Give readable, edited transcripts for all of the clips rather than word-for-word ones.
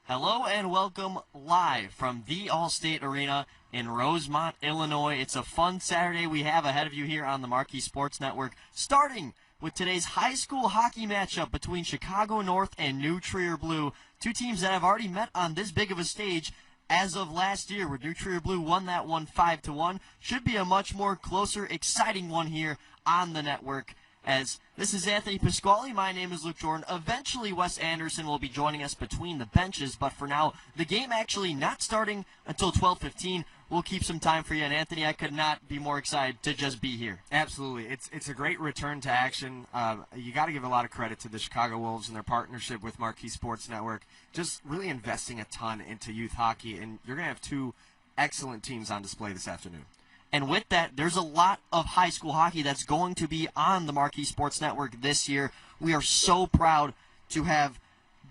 Hello and welcome live from the Allstate Arena in Rosemont, Illinois. It's a fun Saturday we have ahead of you here on the Marquee Sports Network, starting with today's high school hockey matchup between Chicago North and New Trier Blue, two teams that have already met on this big of a stage as of last year, where New Trier Blue won that one 5-1. Should be a much more closer, exciting one here on the network. As this is Anthony Pasquale, my name is Luke Jordan. Eventually, Wes Anderson will be joining us between the benches, but for now, the game actually not starting until 12:15. We'll keep some time for you, and Anthony, I could not be more excited to just be here. Absolutely. It's a great return to action. You got to give a lot of credit to the Chicago Wolves and their partnership with Marquee Sports Network, just really investing a ton into youth hockey, and you're going to have two excellent teams on display this afternoon. And with that, there's a lot of high school hockey that's going to be on the Marquee Sports Network this year. We are so proud to have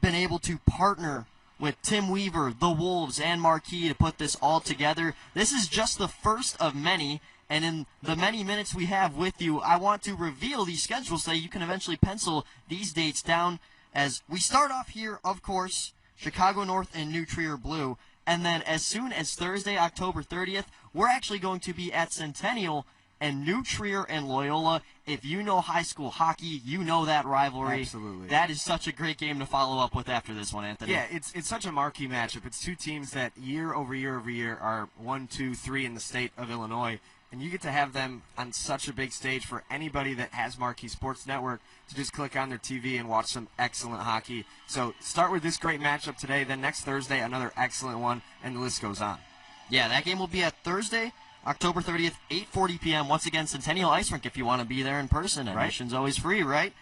been able to partner with Tim Weaver, the Wolves, and Marquee to put this all together. This is just the first of many, and in the many minutes we have with you, I want to reveal these schedules so you can eventually pencil these dates down. As we start off here, of course, Chicago North and New Trier Blue. And then as soon as Thursday, October 30th, we're actually going to be at Centennial and New Trier and Loyola. If you know high school hockey, you know that rivalry. Absolutely. That is such a great game to follow up with after this one, Anthony. Yeah, it's such a marquee matchup. It's two teams that year over year are 1, 2, 3 in the state of Illinois. And you get to have them on such a big stage for anybody that has Marquee Sports Network to just click on their TV and watch some excellent hockey. So start with this great matchup today, then next Thursday another excellent one, and the list goes on. Yeah, that game will be at Thursday, October 30th, 8:40 p.m. Once again, Centennial Ice Rink if you want to be there in person. Admission's always free, right?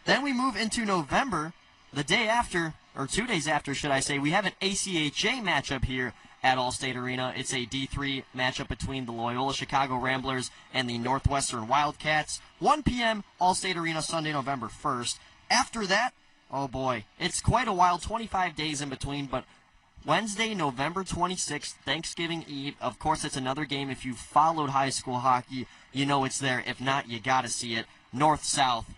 Then we move into November, the day after, or 2 days after, should I say, we have an ACHA matchup here at Allstate Arena. It's a D3 matchup between the Loyola Chicago Ramblers and the Northwestern Wildcats. 1 p.m. Allstate Arena, Sunday, November 1st. After that, oh boy, it's quite a while, 25 days in between, but Wednesday, November 26th, Thanksgiving Eve. Of course, it's another game. If you've followed high school hockey, you know it's there. If not, you got to see it. North-South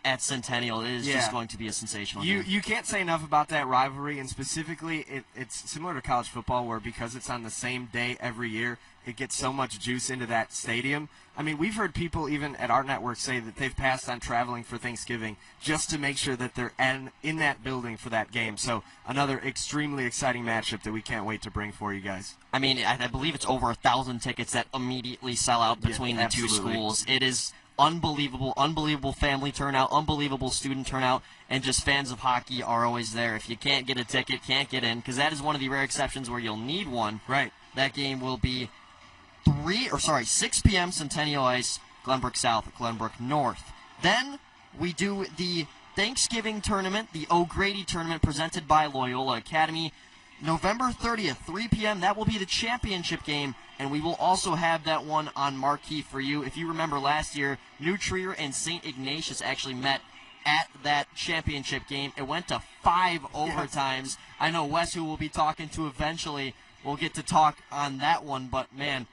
at Centennial. It is just going to be a sensational game. You can't say enough about that rivalry, and specifically it's similar to college football where because it's on the same day every year, it gets so much juice into that stadium. I mean, we've heard people even at our network say that they've passed on traveling for Thanksgiving just to make sure that they're in that building for that game. So another extremely exciting matchup that we can't wait to bring for you guys. I mean, I believe it's over 1,000 tickets that immediately sell out between the two absolutely. schools. It is unbelievable family turnout, unbelievable student turnout, and just fans of hockey are always there. If you can't get a ticket, can't get in, because that is one of the rare exceptions where you'll need one. Right. That game will be 6 p.m. Centennial Ice, Glenbrook South, Glenbrook North. Then we do the Thanksgiving tournament, the O'Grady tournament presented by Loyola Academy. November 30th, 3 p.m., that will be the championship game, and we will also have that one on Marquee for you. If you remember last year, New Trier and St. Ignatius actually met at that championship game. It went to 5 overtimes. I know Wes, who we'll be talking to eventually, will get to talk on that one, but man,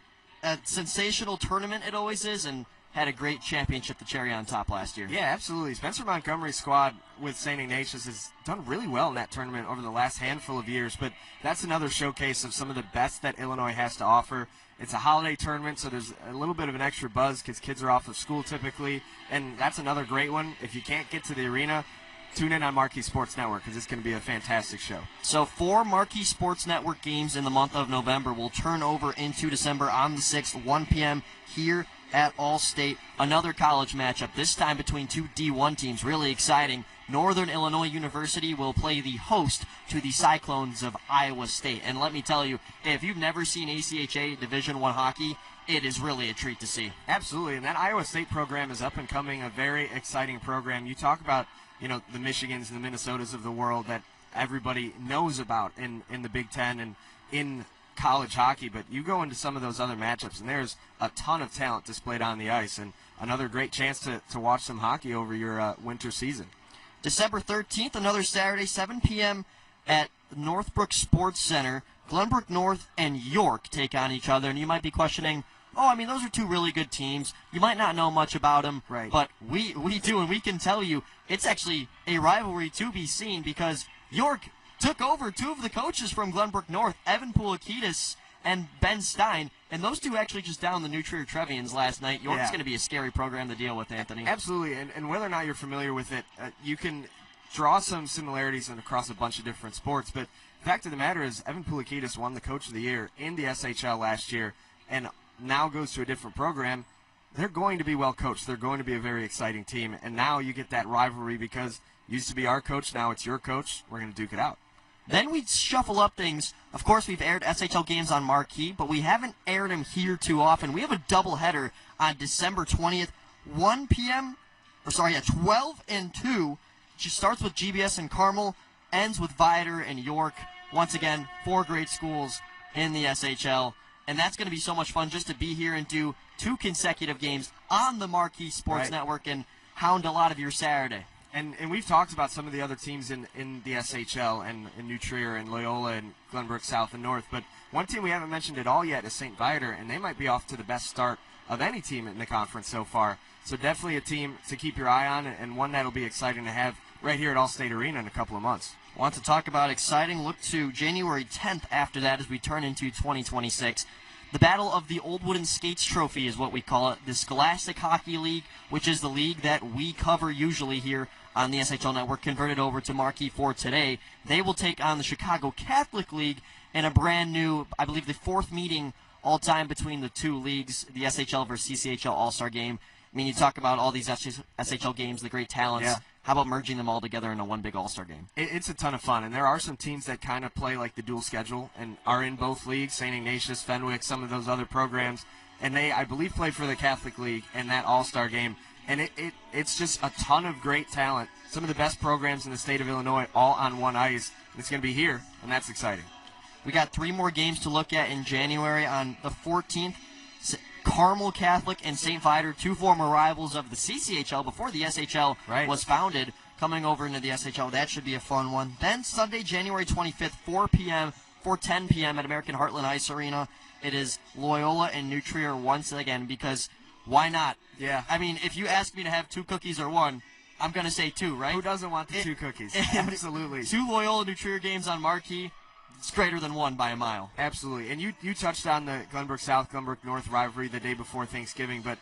a sensational tournament it always is, and had a great championship, the cherry on top last year. Yeah, absolutely. Spencer Montgomery's squad with St. Ignatius has done really well in that tournament over the last handful of years, but that's another showcase of some of the best that Illinois has to offer. It's a holiday tournament, so there's a little bit of an extra buzz because kids are off of school typically, and that's another great one. If you can't get to the arena, tune in on Marquee Sports Network because it's going to be a fantastic show. So 4 Marquee Sports Network games in the month of November will turn over into December on the 6th, 1 p.m. here at Allstate. Another college matchup, this time between two D1 teams. Really exciting. Northern Illinois University will play the host to the Cyclones of Iowa State. And let me tell you, if you've never seen ACHA Division I hockey, it is really a treat to see. Absolutely, and that Iowa State program is up and coming, a very exciting program. You talk about, the Michigans and the Minnesotas of the world that everybody knows about in the Big Ten and in college hockey, but you go into some of those other matchups, and there's a ton of talent displayed on the ice, and another great chance to watch some hockey over your winter season. December 13th, another Saturday, 7 p.m. at Northbrook Sports Center. Glenbrook North and York take on each other, and you might be questioning, those are two really good teams. You might not know much about them, right? But we do, and we can tell you it's actually a rivalry to be seen because York took over two of the coaches from Glenbrook North, Evan Poulikitis and Ben Stein, and those two actually just downed the New Trier Trevians last night. York's going to be a scary program to deal with, Anthony. Absolutely, and whether or not you're familiar with it, you can draw some similarities across a bunch of different sports, but the fact of the matter is Evan Poulikitis won the Coach of the Year in the SHL last year and now goes to a different program. They're going to be well coached. They're going to be a very exciting team, and now you get that rivalry because it used to be our coach, now it's your coach. We're going to duke it out. Then we shuffle up things. Of course, we've aired SHL games on Marquee, but we haven't aired them here too often. We have a doubleheader on December 20th, 12 and 2. Just starts with GBS and Carmel, ends with Viator and York. Once again, 4 great schools in the SHL. And that's going to be so much fun just to be here and do 2 consecutive games on the Marquee Sports Network and hound a lot of your Saturday. And we've talked about some of the other teams in the SHL and in New Trier and Loyola and Glenbrook South and North. But one team we haven't mentioned at all yet is St. Viator, and they might be off to the best start of any team in the conference so far. So definitely a team to keep your eye on and one that'll be exciting to have right here at Allstate Arena in a couple of months. Want to talk about exciting? Look to January 10th after that as we turn into 2026. The Battle of the Old Wooden Skates Trophy is what we call it. The Scholastic Hockey League, which is the league that we cover usually here on the SHL Network, converted over to Marquee for today. They will take on the Chicago Catholic League in a brand new, I believe the 4th meeting all time between the two leagues, the SHL versus CCHL All-Star Game. I mean, you talk about all these SHL games, the great talents. Yeah. How about merging them all together in a one big All-Star game? It's a ton of fun, and there are some teams that kind of play like the dual schedule and are in both leagues, St. Ignatius, Fenwick, some of those other programs, and they, I believe, play for the Catholic League in that All-Star game. And it's just a ton of great talent, some of the best programs in the state of Illinois all on one ice. And it's going to be here, and that's exciting. We got 3 more games to look at in January. On the 14th, Carmel Catholic and St. Viator, 2 former rivals of the CCHL before the SHL was founded, coming over into the SHL. That should be a fun one. Then Sunday, January 25th, 4:10 p.m. at American Heartland Ice Arena. It is Loyola and New Trier once again, because why not? Yeah. I mean, if you ask me to have 2 cookies or 1, I'm going to say 2, right? Who doesn't want the 2 cookies? Absolutely. 2 Loyola New Trier games on Marquee. It's greater than 1 by a mile. Absolutely. And you touched on the Glenbrook South, Glenbrook North rivalry the day before Thanksgiving, but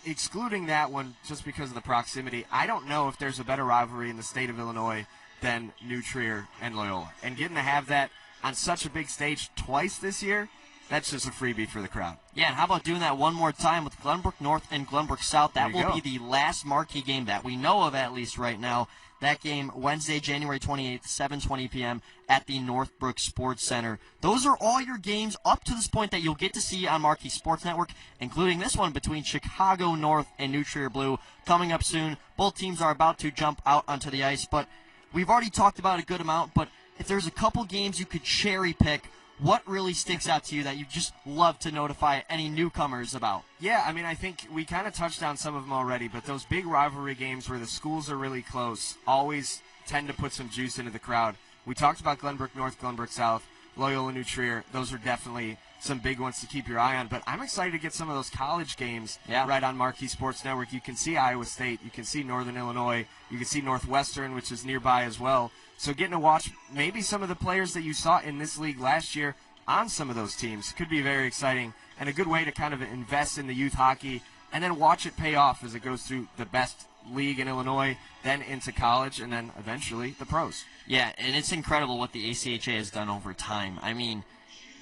excluding that one just because of the proximity, I don't know if there's a better rivalry in the state of Illinois than New Trier and Loyola. And getting to have that on such a big stage twice this year, that's just a freebie for the crowd. Yeah, and how about doing that one more time with Glenbrook North and Glenbrook South? That will be the last Marquee game that we know of, at least right now. That game, Wednesday, January 28th, 7:20 p.m. at the Northbrook Sports Center. Those are all your games up to this point that you'll get to see on Marquee Sports Network, including this one between Chicago North and New Trier Blue coming up soon. Both teams are about to jump out onto the ice, but we've already talked about a good amount. But if there's a couple games you could cherry pick, what really sticks out to you that you just love to notify any newcomers about? Yeah, I mean, I think we kind of touched on some of them already, but those big rivalry games where the schools are really close always tend to put some juice into the crowd. We talked about Glenbrook North, Glenbrook South, Loyola New Trier. Those are definitely some big ones to keep your eye on, but I'm excited to get some of those college games right on Marquee Sports Network. You can see Iowa State, you can see Northern Illinois, you can see Northwestern, which is nearby as well. So getting to watch maybe some of the players that you saw in this league last year on some of those teams could be very exciting and a good way to kind of invest in the youth hockey and then watch it pay off as it goes through the best league in Illinois, then into college, and then eventually the pros. Yeah, and it's incredible what the ACHA has done over time. I mean,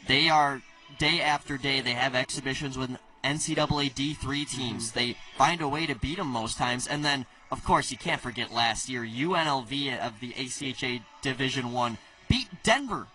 they are, day after day, they have exhibitions with NCAA D3 teams. They find a way to beat them most times, and then, of course, you can't forget last year, UNLV of the ACHA Division I beat Denver.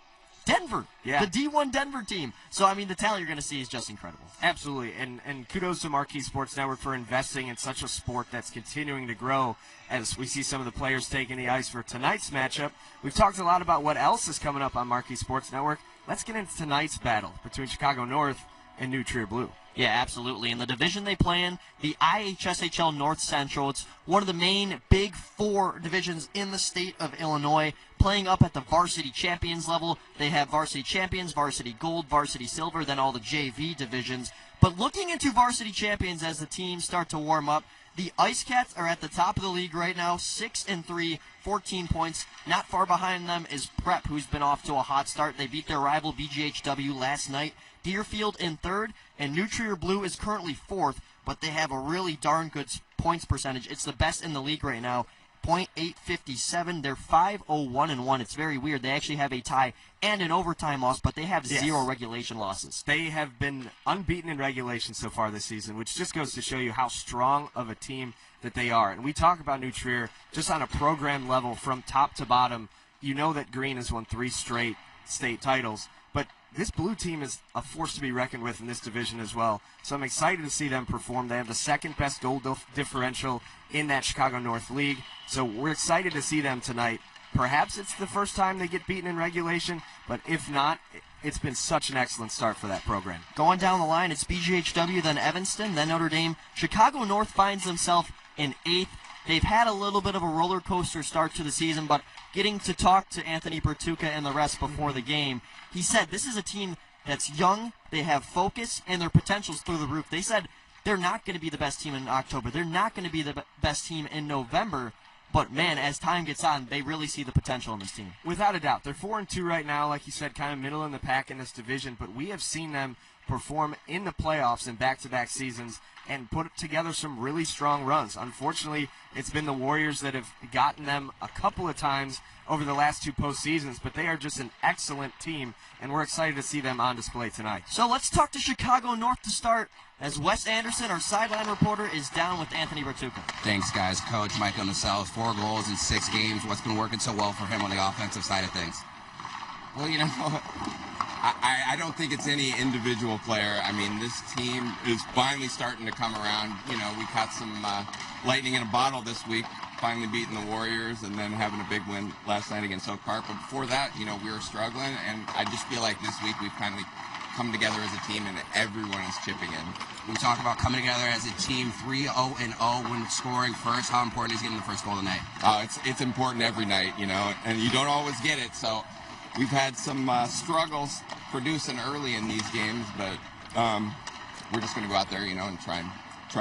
Yeah. The D1 Denver team. So, I mean, the talent you're going to see is just incredible. Absolutely, and kudos to Marquee Sports Network for investing in such a sport that's continuing to grow as we see some of the players taking the ice for tonight's matchup. We've talked a lot about what else is coming up on Marquee Sports Network. Let's get into tonight's battle between Chicago North and New Trier Blue. Yeah, absolutely. In the division they play in, the IHSHL North Central, it's one of the main Big Four divisions in the state of Illinois. Playing up at the varsity champions level, they have varsity champions, varsity gold, varsity silver, then all the JV divisions. But looking into varsity champions as the teams start to warm up, The Ice Cats are at the top of the league right now, 6-3, 14 points. Not far behind them is Prep, who's been off to a hot start. They beat their rival BGHW last night. Deerfield in third, and New Trier Blue is currently fourth, but they have a really darn good points percentage. It's the best in the league right now. .857. They're 5-0-1-1. It's very weird. They actually have a tie and an overtime loss, but they have zero regulation losses. They have been unbeaten in regulation so far this season, which just goes to show you how strong of a team that they are. And we talk about New Trier just on a program level from top to bottom. You know that Green has won 3 straight state titles, but this blue team is a force to be reckoned with in this division as well. So I'm excited to see them perform. They have the second best goal differential in that Chicago North League. So we're excited to see them tonight. Perhaps it's the first time they get beaten in regulation, but if not, it's been such an excellent start for that program. Going down the line, it's BGHW, then Evanston, then Notre Dame. Chicago North finds themselves in 8th. They've had a little bit of a roller coaster start to the season, but getting to talk to Anthony Bertuca and the rest before the game, he said this is a team that's young, they have focus, and their potential's through the roof. They said they're not going to be the best team in October. They're not going to be the best team in November. But, man, as time gets on, they really see the potential in this team. Without a doubt. They're 4-2 right now, like you said, kind of middle in the pack in this division. But we have seen them perform in the playoffs in back-to-back seasons and put together some really strong runs. Unfortunately, it's been the Warriors that have gotten them a couple of times over the last 2 postseasons, but they are just an excellent team, and we're excited to see them on display tonight. So let's talk to Chicago North to start, as Wes Anderson, our sideline reporter, is down with Anthony Bertuca. Thanks, guys. Coach Mike on the south, 4 goals in 6 games. What's been working so well for him on the offensive side of things? Well, you know, I don't think it's any individual player. I mean, this team is finally starting to come around. You know, we caught some lightning in a bottle this week, finally beating the Warriors and then having a big win last night against Oak Park. But before that, you know, we were struggling, and I just feel like this week we've finally come together as a team and everyone is chipping in. We talk about coming together as a team, 3-0-0 when scoring first. How important is getting the first goal tonight? It's important every night, you know, and you don't always get it. So we've had some struggles producing early in these games, but we're just going to go out there, you know, and try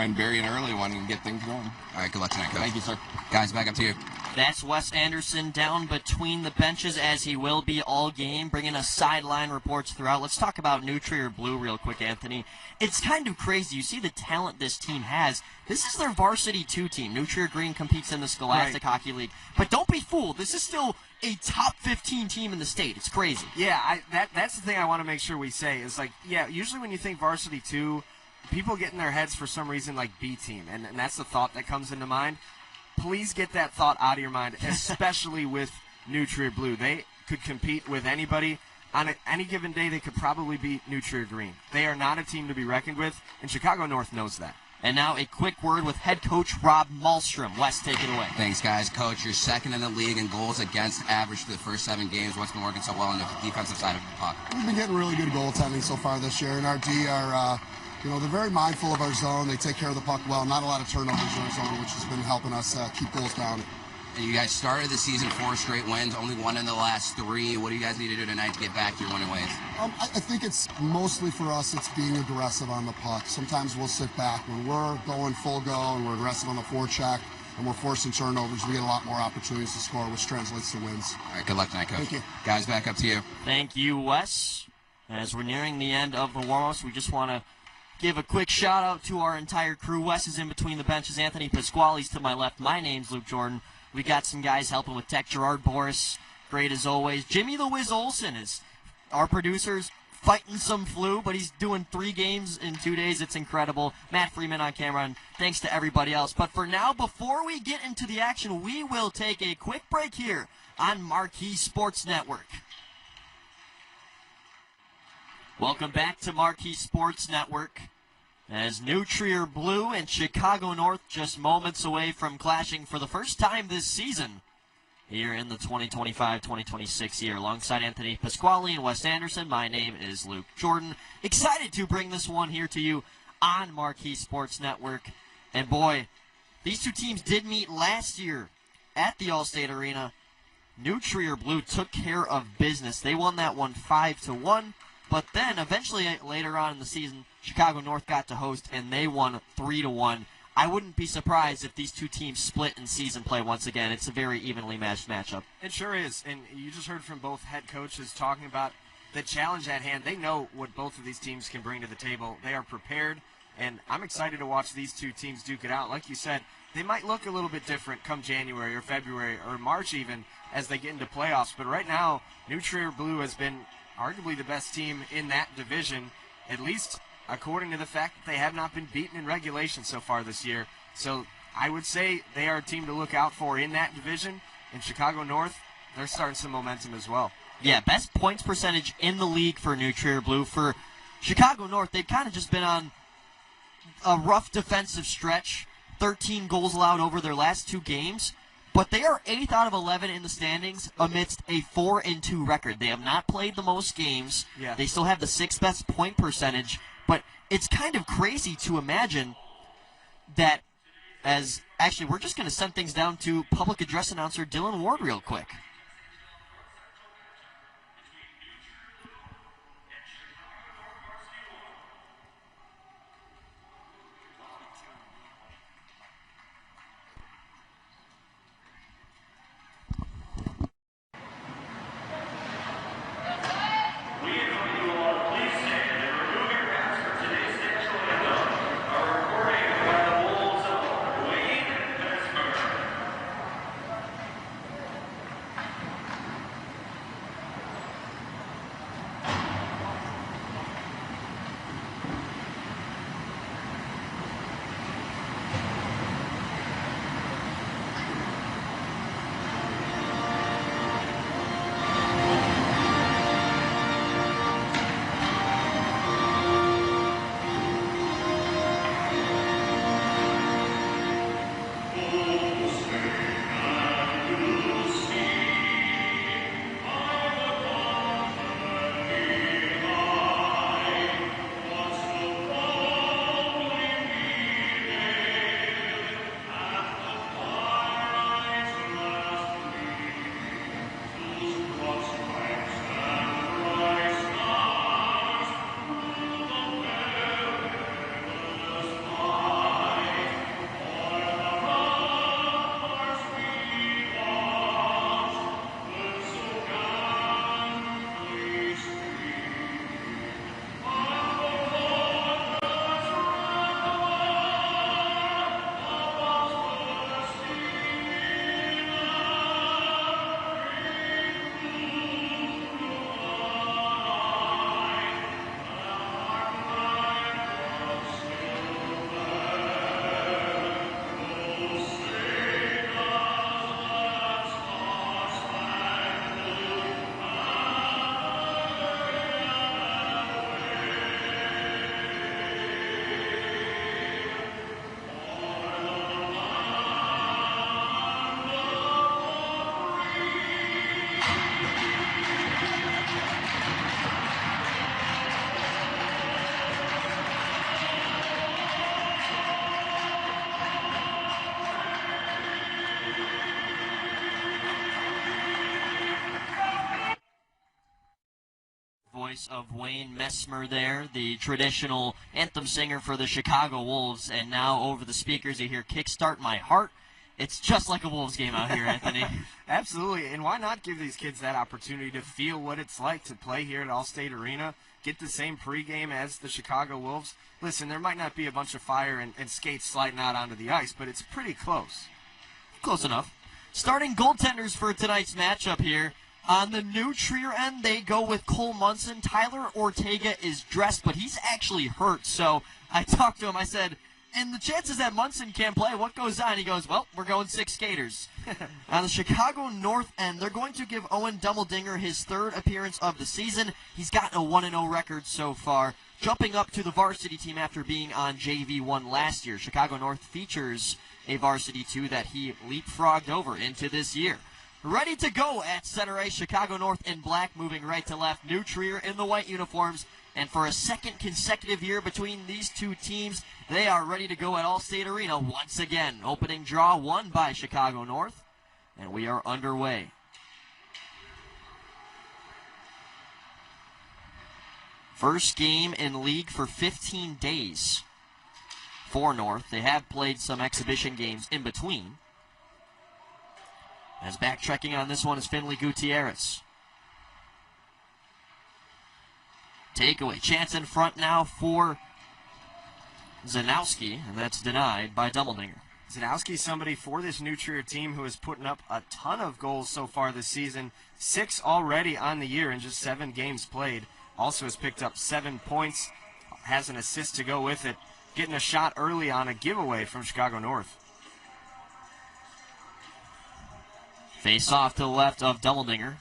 and bury an early one and get things going. All right, good luck tonight, Coach. Thank you, sir. Guys, back up to you. That's Wes Anderson down between the benches, as he will be all game, bringing us sideline reports throughout. Let's talk about New Trier Blue real quick, Anthony. It's kind of crazy. You see the talent this team has. This is their varsity 2 team. New Trier Green competes in the Scholastic Hockey League. But don't be fooled. This is still a top 15 team in the state. It's crazy. Yeah, that's the thing I want to make sure we say is, like, yeah, usually when you think varsity 2, people get in their heads for some reason like B team, and that's the thought that comes into mind. Please get that thought out of your mind, especially with New Trier Blue. They could compete with anybody. On any given day, they could probably beat New Trier Green. They are not a team to be reckoned with, and Chicago North knows that. And now a quick word with head coach Rob Malmstrom. Wes, take it away. Thanks, guys. Coach, you're second in the league in goals against average for the first 7 games. What's been working so well on the defensive side of the puck? We've been getting really good goaltending so far this year, and our D are you know, they're very mindful of our zone. They take care of the puck well. Not a lot of turnovers in our zone, which has been helping us keep goals down. And you guys started the season 4 straight wins, only 1 in the last 3. What do you guys need to do tonight to get back to your winning ways? I think it's mostly for us, it's being aggressive on the puck. Sometimes we'll sit back. When we're going full go and we're aggressive on the forecheck and we're forcing turnovers, we get a lot more opportunities to score, which translates to wins. All right, good luck tonight, Coach. Thank you. Guys, back up to you. Thank you, Wes. As we're nearing the end of the warm-ups, we just want to give a quick shout-out to our entire crew. Wes is in between the benches. Anthony Pasquale's to my left. My name's Luke Jordan. We got some guys helping with tech. Gerard Boris, great as always. Jimmy the Wiz Olson is our producer's fighting some flu, but he's doing 3 games in 2 days. It's incredible. Matt Freeman on camera, and thanks to everybody else. But for now, before we get into the action, we will take a quick break here on Marquee Sports Network. Welcome back to Marquee Sports Network, as New Trier Blue and Chicago North just moments away from clashing for the first time this season here in the 2025-2026 year. Alongside Anthony Pasquale and Wes Anderson, my name is Luke Jordan. Excited to bring this one here to you on Marquee Sports Network. And boy, these 2 teams did meet last year at the Allstate Arena. New Trier Blue took care of business. They won that one 5-1. But then, eventually, later on in the season, Chicago North got to host, and they won 3-1 I wouldn't be surprised if these two teams split in season play once again. It's a very evenly matched matchup. It sure is. And you just heard from both head coaches talking about the challenge at hand. They know what both of these teams can bring to the table. They are prepared, and I'm excited to watch these two teams duke it out. Like you said, they might look a little bit different come January or February or March even as they get into playoffs. But right now, New Trier Blue has been arguably the best team in that division, at least according to the fact that they have not been beaten in regulation so far this year. So I would say they are a team to look out for in that division. In Chicago North, they're starting some momentum as well. Yeah, best points percentage in the league for New Trier Blue. For Chicago North, they've kind of just been on a rough defensive stretch. 13 goals allowed over their last 2 games. But they are 8th out of 11 in the standings amidst a 4-2 record. They have not played the most games. Yeah. They still have the 6th best point percentage. But it's kind of crazy to imagine that actually, we're just going to send things down to public address announcer Dylan Ward real quick. Voice of Wayne Messmer there, the traditional anthem singer for the Chicago Wolves, and now over the speakers you hear "Kickstart My Heart." It's just like a Wolves game out here, Anthony. Absolutely, and why not give these kids that opportunity to feel what it's like to play here at Allstate Arena, get the same pregame as the Chicago Wolves? Listen, there might not be a bunch of fire and skates sliding out onto the ice, but it's pretty close. Close enough. Starting goaltenders for tonight's matchup here. On the New Trier end, they go with Cole Munson. Tyler Ortega is dressed, but he's actually hurt. So I talked to him. I said, and the chances that Munson can't play, what goes on? He goes, well, we're going 6 skaters. On the Chicago North end, they're going to give Owen Dummeldinger his 3rd appearance of the season. He's gotten a 1-0 record so far, jumping up to the varsity team after being on JV1 last year. Chicago North features a varsity 2 that he leapfrogged over into this year. Ready to go at center ice, Chicago North in black, moving right to left. New Trier in the white uniforms. And for a 2nd consecutive year between these two teams, they are ready to go at Allstate Arena once again. Opening draw won by Chicago North, and we are underway. First game in league for 15 days. for North. They have played some exhibition games in between. As backtracking on this one is Finley Gutierrez. Takeaway. Chance in front now for Zanowski, and that's denied by Dumbledore. Zanowski, somebody for this New Trier team who is putting up a ton of goals so far this season. 6 already on the year in just 7 games played. Also has picked up 7 points, has an assist to go with it. Getting a shot early on a giveaway from Chicago North. Face off to the left of Dumbledore.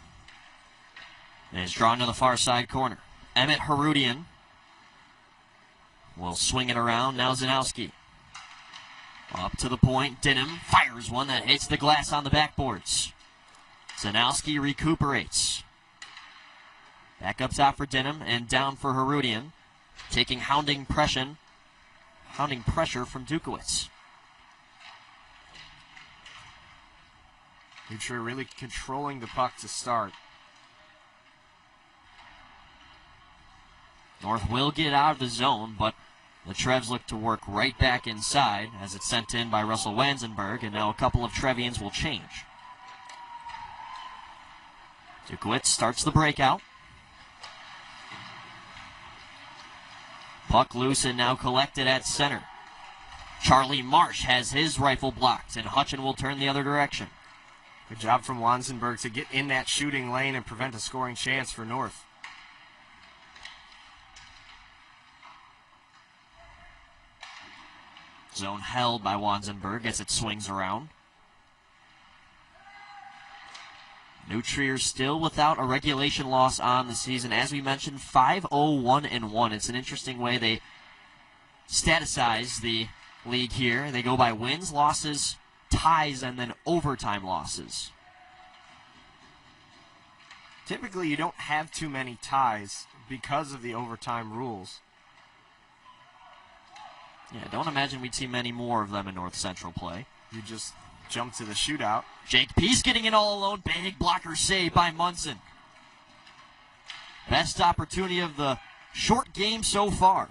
And is drawn to the far side corner. Emmett Herudian will swing it around. Now Zanowski. Up to the point. Dinham fires one that hits the glass on the backboards. Zanowski recuperates. Back up top for Dinham and down for Herudian. Taking hounding pressure from Dukowitz. New Trier really controlling the puck to start. North will get out of the zone, but the Trevs look to work right back inside as it's sent in by Russell Wanzenberg, and now a couple of Trevians will change. Dukowitz starts the breakout. Puck loose and now collected at center. Charlie Marsh has his rifle blocked, and Hutchin will turn the other direction. Good job from Wanzenberg to get in that shooting lane and prevent a scoring chance for North. Zone held by Wanzenberg as it swings around. New Trier still without a regulation loss on the season. As we mentioned, 5-0-1-1. It's an interesting way they staticize the league here. They go by wins, losses, ties, and then overtime losses. Typically, you don't have too many ties because of the overtime rules. Yeah, don't imagine we'd see many more of them in North Central play. You just jump to the shootout. Jake Peace getting in all alone. Big blocker save by Munson. Best opportunity of the short game so far.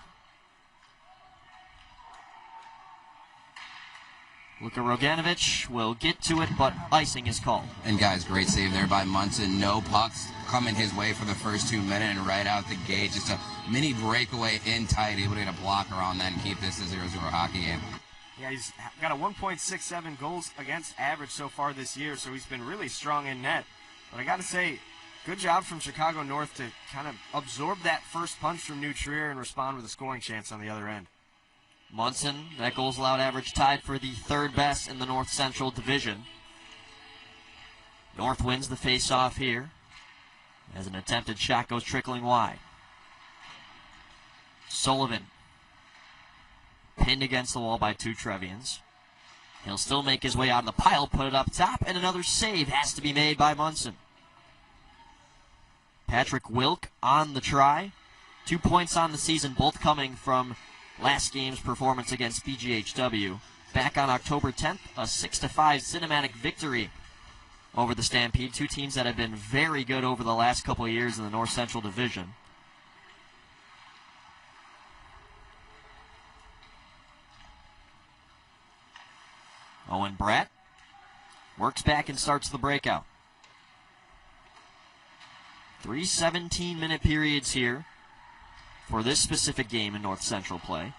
Luka Roganovic will get to it, but icing is called. And guys, great save there by Munson. No pucks coming his way for the first 2 minutes, and right out the gate, just a mini breakaway in tight, able to get a block around that and keep this a 0-0 hockey game. Yeah, he's got a 1.67 goals against average so far this year, so he's been really strong in net. But I got to say, good job from Chicago North to kind of absorb that first punch from New Trier and respond with a scoring chance on the other end. Munson, that goals allowed average tied for the third best in the North Central Division. North wins the face-off here as an attempted shot goes trickling wide. Sullivan pinned against the wall by 2 Trevians. He'll still make his way out of the pile, put it up top, and another save has to be made by Munson. Patrick Wilk on the try. 2 points on the season, both coming from last game's performance against BGHW. Back on October 10th, a 6-5 cinematic victory over the Stampede. 2 teams that have been very good over the last couple of years in the North Central Division. Owen Bratt works back and starts the breakout. 3 17-minute periods here for this specific game in North Central play.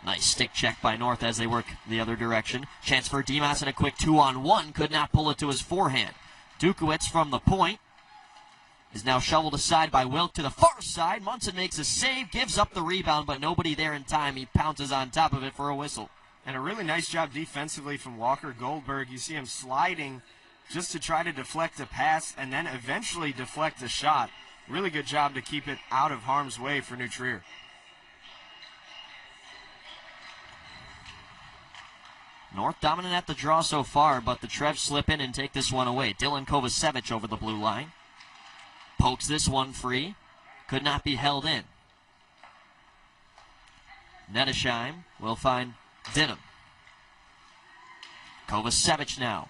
Nice stick check by North as they work the other direction. Chance for Dimas and a quick 2-on-1. Could not pull it to his forehand. Dukowitz from the point is now shoveled aside by Wilk to the far side. Munson makes a save, gives up the rebound, but nobody there in time. He pounces on top of it for a whistle. And a really nice job defensively from Walker Goldberg. You see him sliding just to try to deflect a pass and then eventually deflect a shot. Really good job to keep it out of harm's way for New Trier. North dominant at the draw so far, but the Trevs slip in and take this one away. Dylan Kovacevic over the blue line. Pokes this one free. Could not be held in. Nedesheim will find Dinham. Kovacevic now.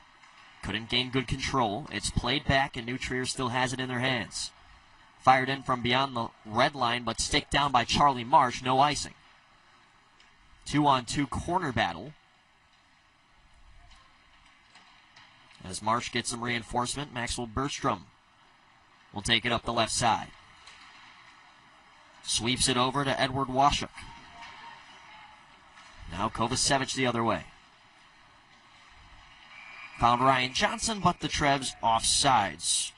Couldn't gain good control. It's played back and New Trier still has it in their hands. Fired in from beyond the red line, but stick down by Charlie Marsh. No icing. 2-on-2 corner battle. As Marsh gets some reinforcement, Maxwell Bergstrom will take it up the left side. Sweeps it over to Edward Washuk. Now Kovacevic the other way. Found Ryan Johnson, but the Trevs offsides.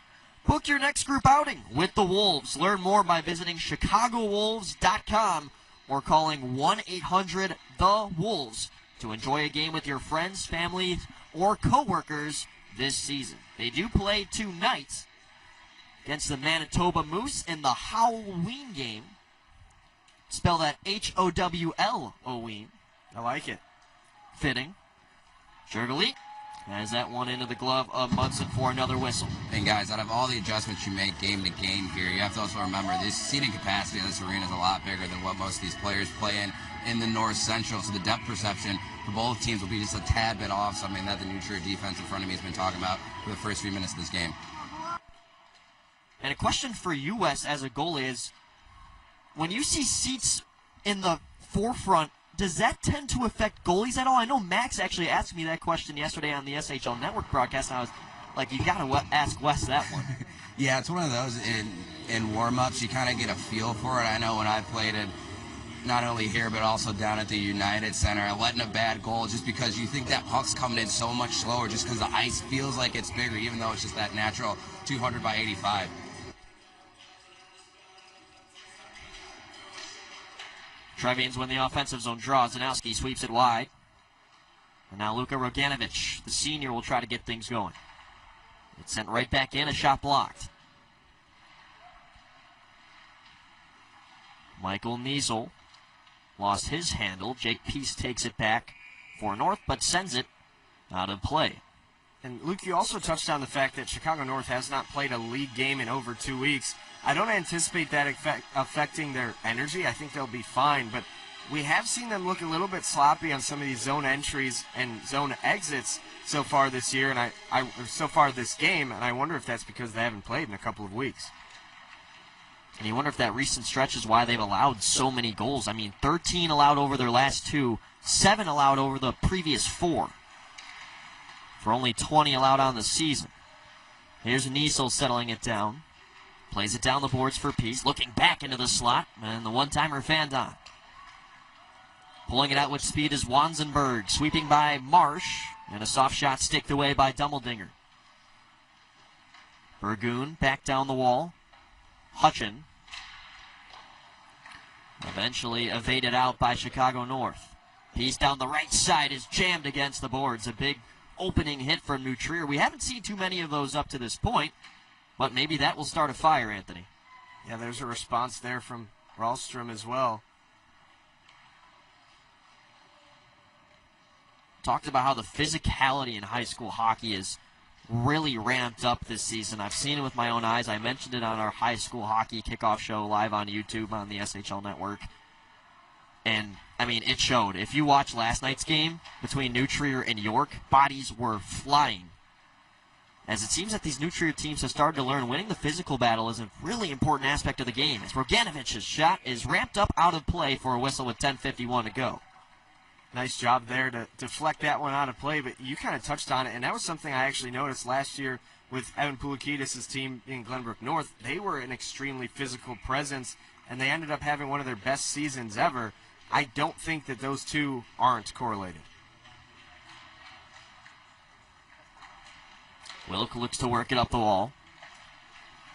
Book your next group outing with the Wolves. Learn more by visiting ChicagoWolves.com or calling 1-800-THE-WOLVES to enjoy a game with your friends, family, or coworkers this season. They do play tonight against the Manitoba Moose in the Halloween game. Spell that Howloween. I like it. Fitting. Jurgeli has that one into the glove of Munson for another whistle. And guys, out of all the adjustments you make game to game here, you have to also remember this seating capacity of this arena is a lot bigger than what most of these players play in the North Central. So the depth perception for both teams will be just a tad bit off. Something that the New Trier defense in front of me has been talking about for the first 3 minutes of this game. And a question for you, Wes, as a goalie is, when you see seats in the forefront, does that tend to affect goalies at all? I know Max actually asked me that question yesterday on the SHL Network broadcast, and I was like, you got to ask Wes that one. Yeah, it's one of those in warm-ups, you kind of get a feel for it. I know when I played it, not only here but also down at the United Center, letting a bad goal just because you think that puck's coming in so much slower just because the ice feels like it's bigger, even though it's just that natural 200 by 85. Trevians win the offensive zone draw. Zanowski sweeps it wide. And now Luka Roganovic, the senior, will try to get things going. It's sent right back in, a shot blocked. Michael Niesel lost his handle. Jake Peace takes it back for North, but sends it out of play. And Luke, you also touched on the fact that Chicago North has not played a league game in over 2 weeks. I don't anticipate that affecting their energy. I think they'll be fine, but we have seen them look a little bit sloppy on some of these zone entries and zone exits so far this year, and so far this game, and I wonder if that's because they haven't played in a couple of weeks. And you wonder if that recent stretch is why they've allowed so many goals. I mean, 13 allowed over their last 2, 7 allowed over the previous 4. For only 20 allowed on the season. Here's Niesel settling it down. Plays it down the boards for Peace. Looking back into the slot. And the one-timer Fandon. Pulling it out with speed is Wanzenberg. Sweeping by Marsh. And a soft shot sticked away by Dummeldinger. Burgoon back down the wall. Hutchin. Eventually evaded out by Chicago North. Peace down the right side is jammed against the boards. A big opening hit from New Trier. We haven't seen too many of those up to this point, but maybe that will start a fire, Anthony. Yeah, there's a response there from Ralstrom as well. Talked about how the physicality in high school hockey is really ramped up this season. I've seen it with my own eyes. I mentioned it on our high school hockey kickoff show live on YouTube on the SHL Network. And, I mean, it showed. If you watch last night's game between New Trier and York, bodies were flying. As it seems that these New Trier teams have started to learn winning the physical battle is a really important aspect of the game. As Roganovic's shot is ramped up out of play for a whistle with 10:51 to go. Nice job there to deflect that one out of play, but you kind of touched on it, and that was something I actually noticed last year with Evan Poulakidis' team in Glenbrook North. They were an extremely physical presence, and they ended up having one of their best seasons ever. I don't think that those two aren't correlated. Wilk looks to work it up the wall.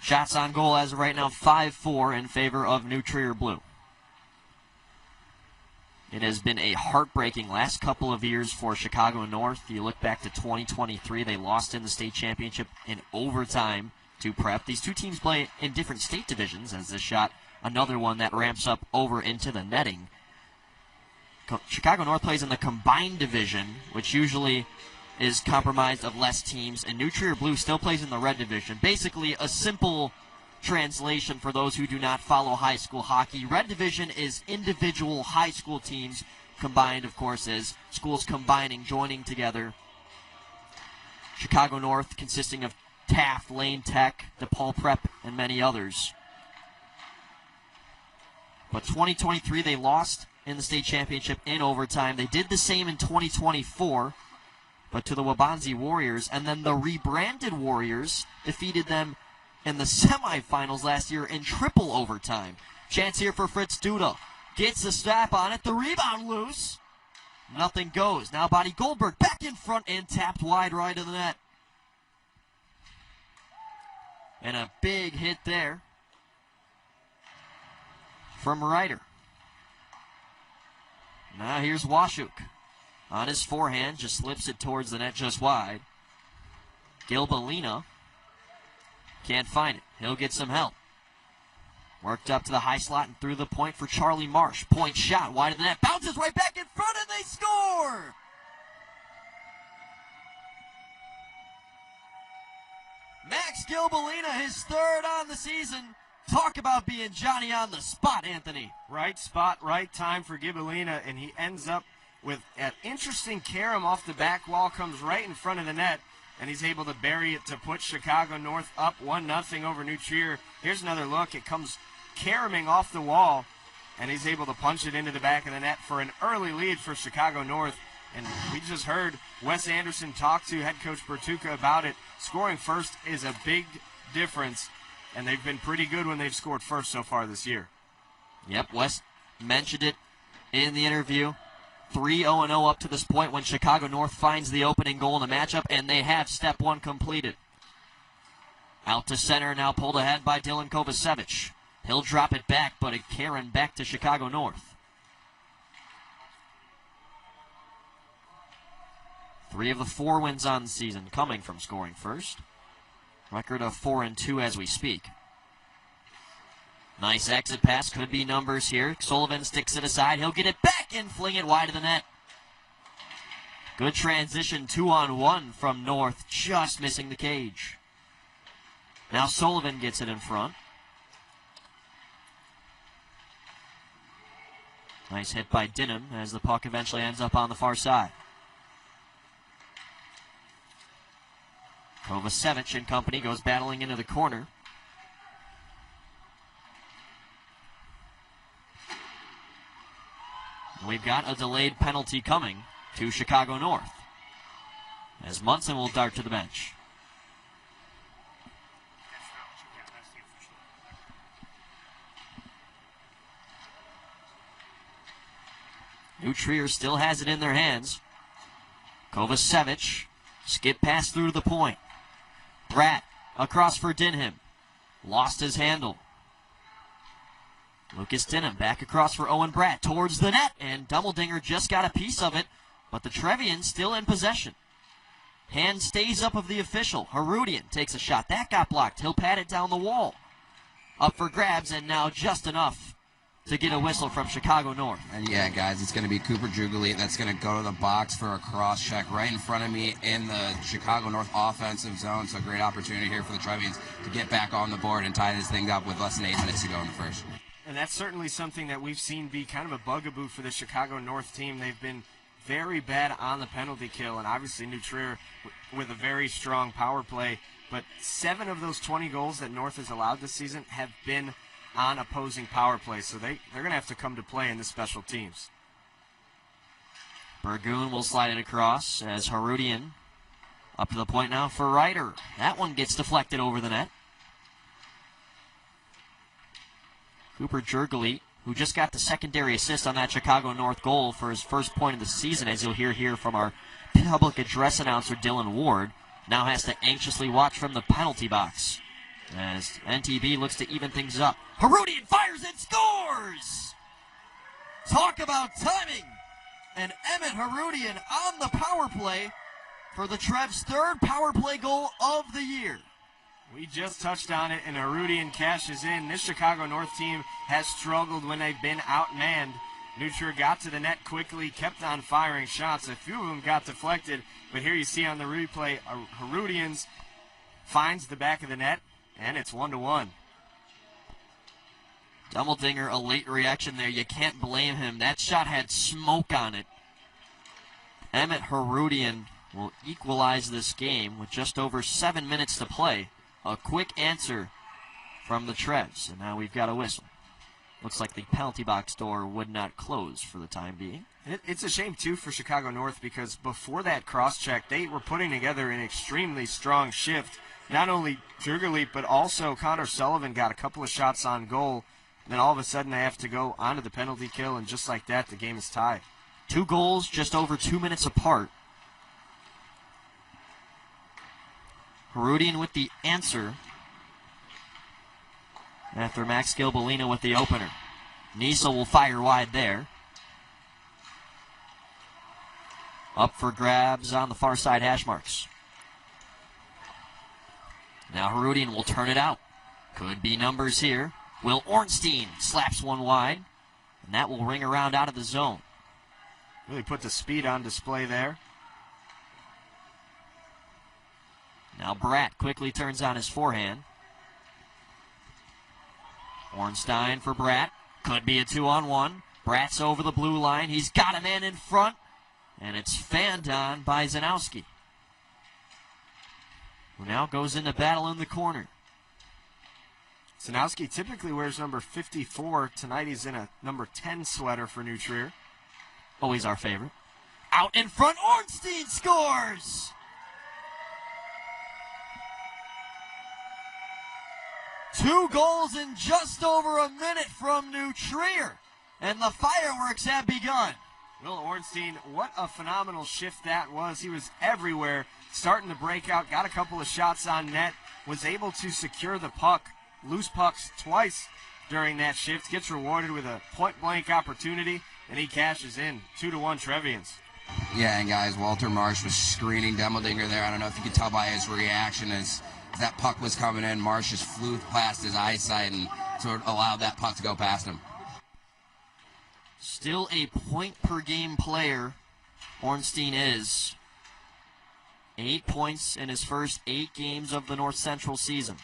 Shots on goal as of right now, 5-4 in favor of New Trier Blue. It has been a heartbreaking last couple of years for Chicago North. You look back to 2023, they lost in the state championship in overtime to Prep. These two teams play in different state divisions, as this shot, another one that ramps up over into the netting. Chicago North plays in the combined division, which usually is comprised of less teams, and New Trier Blue still plays in the red division. Basically, a simple translation for those who do not follow high school hockey. Red division is individual high school teams. Combined, of course, is schools combining, joining together. Chicago North consisting of Taft, Lane Tech, DePaul Prep, and many others. But 2023, they lost in the state championship in overtime. They did the same in 2024, but to the Wabanzi Warriors. And then the rebranded Warriors defeated them in the semifinals last year in triple overtime. Chance here for Fritz Duda. Gets the strap on it. The rebound loose. Nothing goes. Now Body Goldberg back in front and tapped wide right of the net. And a big hit there from Ryder. Now here's Washuk. On his forehand, just slips it towards the net just wide. Gilbelina can't find it. He'll get some help. Worked up to the high slot and through the point for Charlie Marsh. Point shot wide of the net. Bounces right back in front and they score! Max Gilbelina, his third on the season. Talk about being Johnny on the spot, Anthony. Right spot, right time for Gilbelina, and he ends up with an interesting carom off the back wall, comes right in front of the net, and he's able to bury it to put Chicago North up 1-0 over New Trier. Here's another look. It comes caroming off the wall, and he's able to punch it into the back of the net for an early lead for Chicago North. And we just heard Wes Anderson talk to head coach Bertuca about it. Scoring first is a big difference, and they've been pretty good when they've scored first so far this year. Yep, Wes mentioned it in the interview. 3-0-0 up to this point when Chicago North finds the opening goal in the matchup, and they have step one completed. Out to center, now pulled ahead by Dylan Kovacevic. He'll drop it back, but a Karen back to Chicago North. 3 of the 4 wins on the season coming from scoring first. Record of 4-2 as we speak. Nice exit pass, could be numbers here. Sullivan sticks it aside, he'll get it back and fling it wide of the net. Good transition, 2-on-1 from North, just missing the cage. Now Sullivan gets it in front. Nice hit by Dinham as the puck eventually ends up on the far side. Kovacevic and company goes battling into the corner. We've got a delayed penalty coming to Chicago North, as Munson will dart to the bench. New Trier still has it in their hands. Kovacevic, skip pass through the point. Bratt across for Dinham. Lost his handle. Lucas Dinham back across for Owen Bratt towards the net, and Dumbledinger just got a piece of it, but the Trevians still in possession. Hand stays up of the official. Herudian takes a shot. That got blocked. He'll pat it down the wall. Up for grabs, and now just enough to get a whistle from Chicago North. And yeah, guys, it's going to be Cooper Jugalit that's going to go to the box for a cross check right in front of me in the Chicago North offensive zone. So great opportunity here for the Trevians to get back on the board and tie this thing up with less than 8 minutes to go in the first. And that's certainly something that we've seen be kind of a bugaboo for the Chicago North team. They've been very bad on the penalty kill, and obviously New Trier with a very strong power play. But 7 of those 20 goals that North has allowed this season have been on opposing power play, so they're going to have to come to play in the special teams. Burgoon will slide it across as Herudian up to the point now for Ryder. That one gets deflected over the net. Cooper Jugalit, who just got the secondary assist on that Chicago North goal for his first point of the season, as you'll hear here from our public address announcer Dylan Ward, now has to anxiously watch from the penalty box as NTB looks to even things up. Herudian fires and scores! Talk about timing! And Emmett Herudian on the power play for the Trev's third power play goal of the year. We just touched on it, and Herudian cashes in. This Chicago North team has struggled when they've been outmanned. New Trier got to the net quickly, kept on firing shots. A few of them got deflected, but here you see on the replay, Herudian's finds the back of the net, and it's 1-1. Dumbledinger, a late reaction there. You can't blame him. That shot had smoke on it. Emmett Herudian will equalize this game with just over 7 minutes to play. A quick answer from the Trevs, and now we've got a whistle. Looks like the penalty box door would not close for the time being. It's a shame, too, for Chicago North because before that cross-check, they were putting together an extremely strong shift. Not only Jurgelit, but also Connor Sullivan got a couple of shots on goal. And then all of a sudden they have to go onto the penalty kill, and just like that, the game is tied. 2 goals just over 2 minutes apart. Herudian with the answer after Max Gilbolina with the opener. Niesel will fire wide there. Up for grabs on the far side hash marks. Now Herudian will turn it out. Could be numbers here. Will Ornstein slaps one wide, and that will ring around out of the zone. Really put the speed on display there. Now Bratt quickly turns on his forehand. Ornstein for Bratt. Could be a 2-on-1. Bratt's over the blue line. He's got a man in front, and it's fanned on by Zanowski, who now goes into battle in the corner. Zanowski typically wears number 54. Tonight he's in a number 10 sweater for New Trier. Always our favorite. Out in front, Ornstein scores! Two goals in just over a minute from New Trier, and the fireworks have begun. Will Ornstein, what a phenomenal shift that was. He was everywhere, starting to break out, got a couple of shots on net, was able to secure the puck, loose pucks twice during that shift, gets rewarded with a point-blank opportunity, and he cashes in. 2-1 Trevians. Yeah, and guys, Walter Marsh was screening Demmeldinger there. I don't know if you could tell by his reaction as that puck was coming in. Marsh just flew past his eyesight and sort of allowed that puck to go past him. Still a point-per-game player, Ornstein is. 8 points in his first 8 games of the North Central season.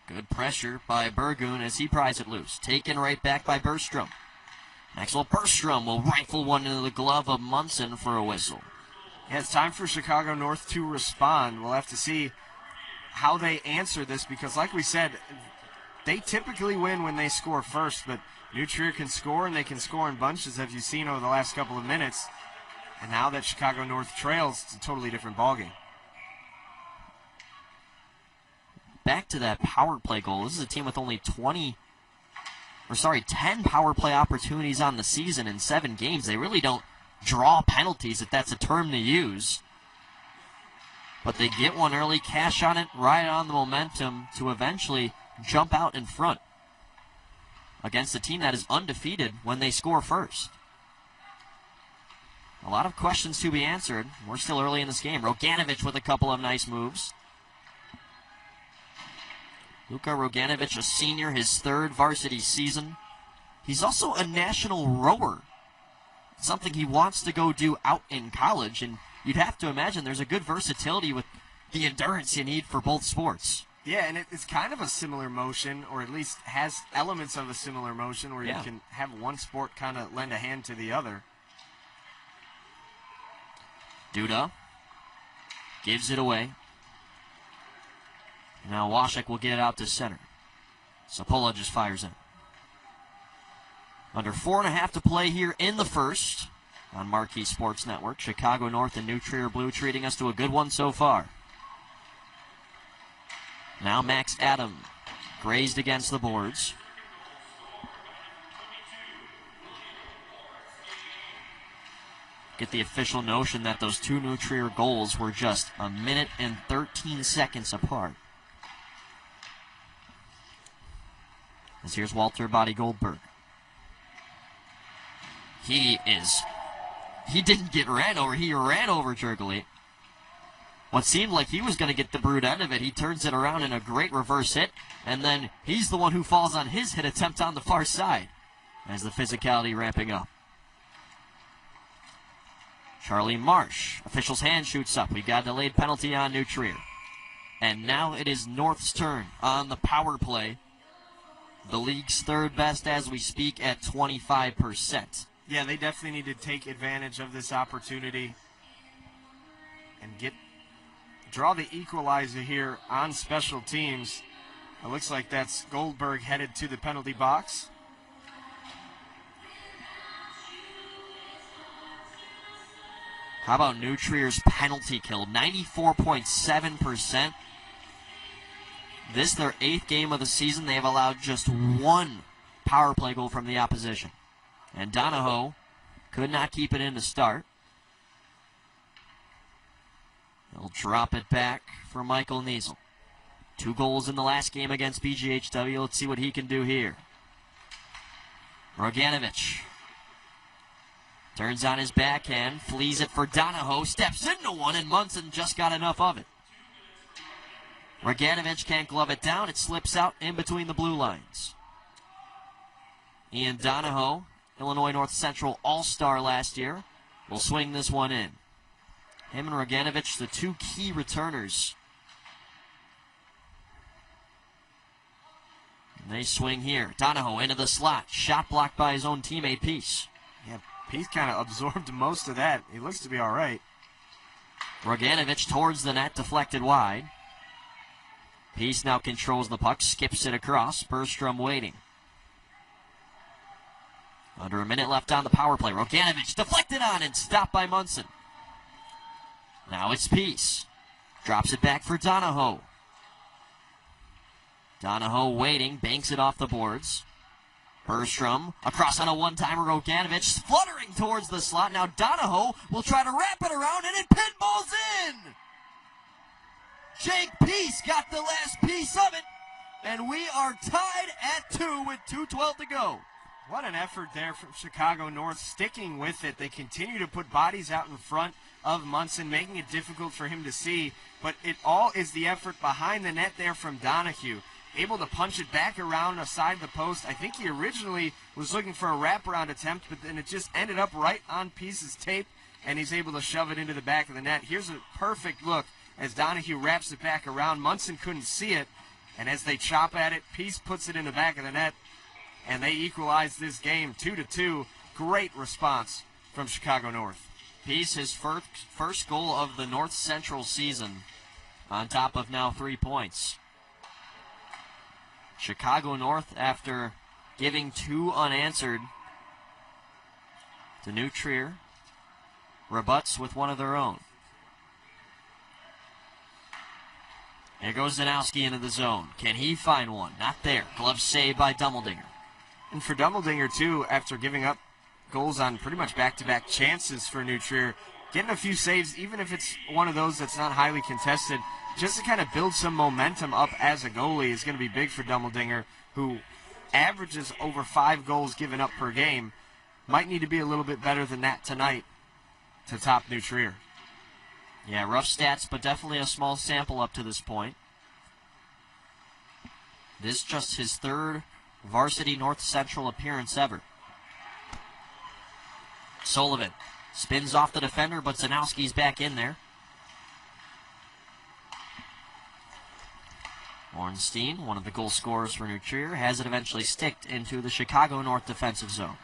Good pressure by Burgoon as he pries it loose. Taken right back by Bergstrom. Maxwell Bergstrom will rifle one into the glove of Munson for a whistle. Yeah, it's time for Chicago North to respond. We'll have to see how they answer this because, like we said, they typically win when they score first, but New Trier can score, and they can score in bunches, as you've seen over the last couple of minutes. And now that Chicago North trails, it's a totally different ballgame. Back to that power play goal. This is a team with only 10 power play opportunities on the season in 7 games. They really don't draw penalties, if that's a term to use. But they get one early, cash on it, ride on the momentum to eventually jump out in front against a team that is undefeated when they score first. A lot of questions to be answered. We're still early in this game. Roganovic with a couple of nice moves. Luka Roganovic, a senior, his 3rd varsity season. He's also a national rower, something he wants to go do out in college, and you'd have to imagine there's a good versatility with the endurance you need for both sports. Yeah, and it's kind of a similar motion, or at least has elements of a similar motion where you can have one sport kind of lend a hand to the other. Duda gives it away. Now Washek will get it out to center. Sapola just fires in. Under 4.5 to play here in the first on Marquee Sports Network. Chicago North and New Trier Blue treating us to a good one so far. Now Max Adam grazed against the boards. Get the official notion that those 2 New Trier goals were just a minute and 13 seconds apart. As here's Walter Body Goldberg. He didn't get ran over. He ran over Jurgelit. What seemed like he was going to get the brute end of it, he turns it around in a great reverse hit, and then he's the one who falls on his hit attempt on the far side as the physicality ramping up. Charlie Marsh, official's hand shoots up. We got a delayed penalty on New Trier. And now it is North's turn on the power play. The league's 3rd best as we speak at 25%. Yeah, they definitely need to take advantage of this opportunity and get draw the equalizer here on special teams. It looks like that's Goldberg headed to the penalty box. How about New Trier's penalty kill? 94.7%. This, their 8th game of the season. They have allowed just 1 power play goal from the opposition. And Donahoe could not keep it in to start. He'll drop it back for Michael Niesel. 2 goals in the last game against BGHW. Let's see what he can do here. Roganovic turns on his backhand, flees it for Donahoe, steps into one, and Munson just got enough of it. Roganovic can't glove it down. It slips out in between the blue lines. Ian Donahoe, Illinois North Central All-Star last year, will swing this one in. Him and Roganovic, the 2 key returners. And they swing here. Donahoe into the slot. Shot blocked by his own teammate, Peace. Yeah, Peace kind of absorbed most of that. He looks to be all right. Roganovic towards the net, deflected wide. Peace now controls the puck, skips it across. Bergstrom waiting. Under a minute left on the power play. Roganovic deflected on and stopped by Munson. Now it's Peace. Drops it back for Donahoe. Donahoe waiting, banks it off the boards. Bergstrom across on a one-timer. Roganovic fluttering towards the slot. Now Donahoe will try to wrap it around and it pinballs in. Jake Peace got the last piece of it, and we are tied at 2 with 2:12 to go. What an effort there from Chicago North, sticking with it. They continue to put bodies out in front of Munson, making it difficult for him to see. But it all is the effort behind the net there from Donahue. Able to punch it back around aside the post. I think he originally was looking for a wraparound attempt, but then it just ended up right on Peace's tape, and he's able to shove it into the back of the net. Here's a perfect look as Donahue wraps it back around. Munson couldn't see it, and as they chop at it, Peace puts it in the back of the net, and they equalize this game 2-2. Great response from Chicago North. Peace, his first goal of the North Central season, on top of now 3 points. Chicago North, after giving 2 unanswered to New Trier, rebuts with one of their own. Here goes Zanowski into the zone. Can he find one? Not there. Glove saved by Dummeldinger. And for Dummeldinger, too, after giving up goals on pretty much back-to-back chances for New Trier, getting a few saves, even if it's one of those that's not highly contested, just to kind of build some momentum up as a goalie is going to be big for Dummeldinger, who averages over 5 goals given up per game. Might need to be a little bit better than that tonight to top New Trier. Yeah, rough stats, but definitely a small sample up to this point. This is just his 3rd varsity North Central appearance ever. Sullivan spins off the defender, but Zanowski's back in there. Ornstein, one of the goal scorers for New Trier, has it eventually sticked into the Chicago North defensive zone.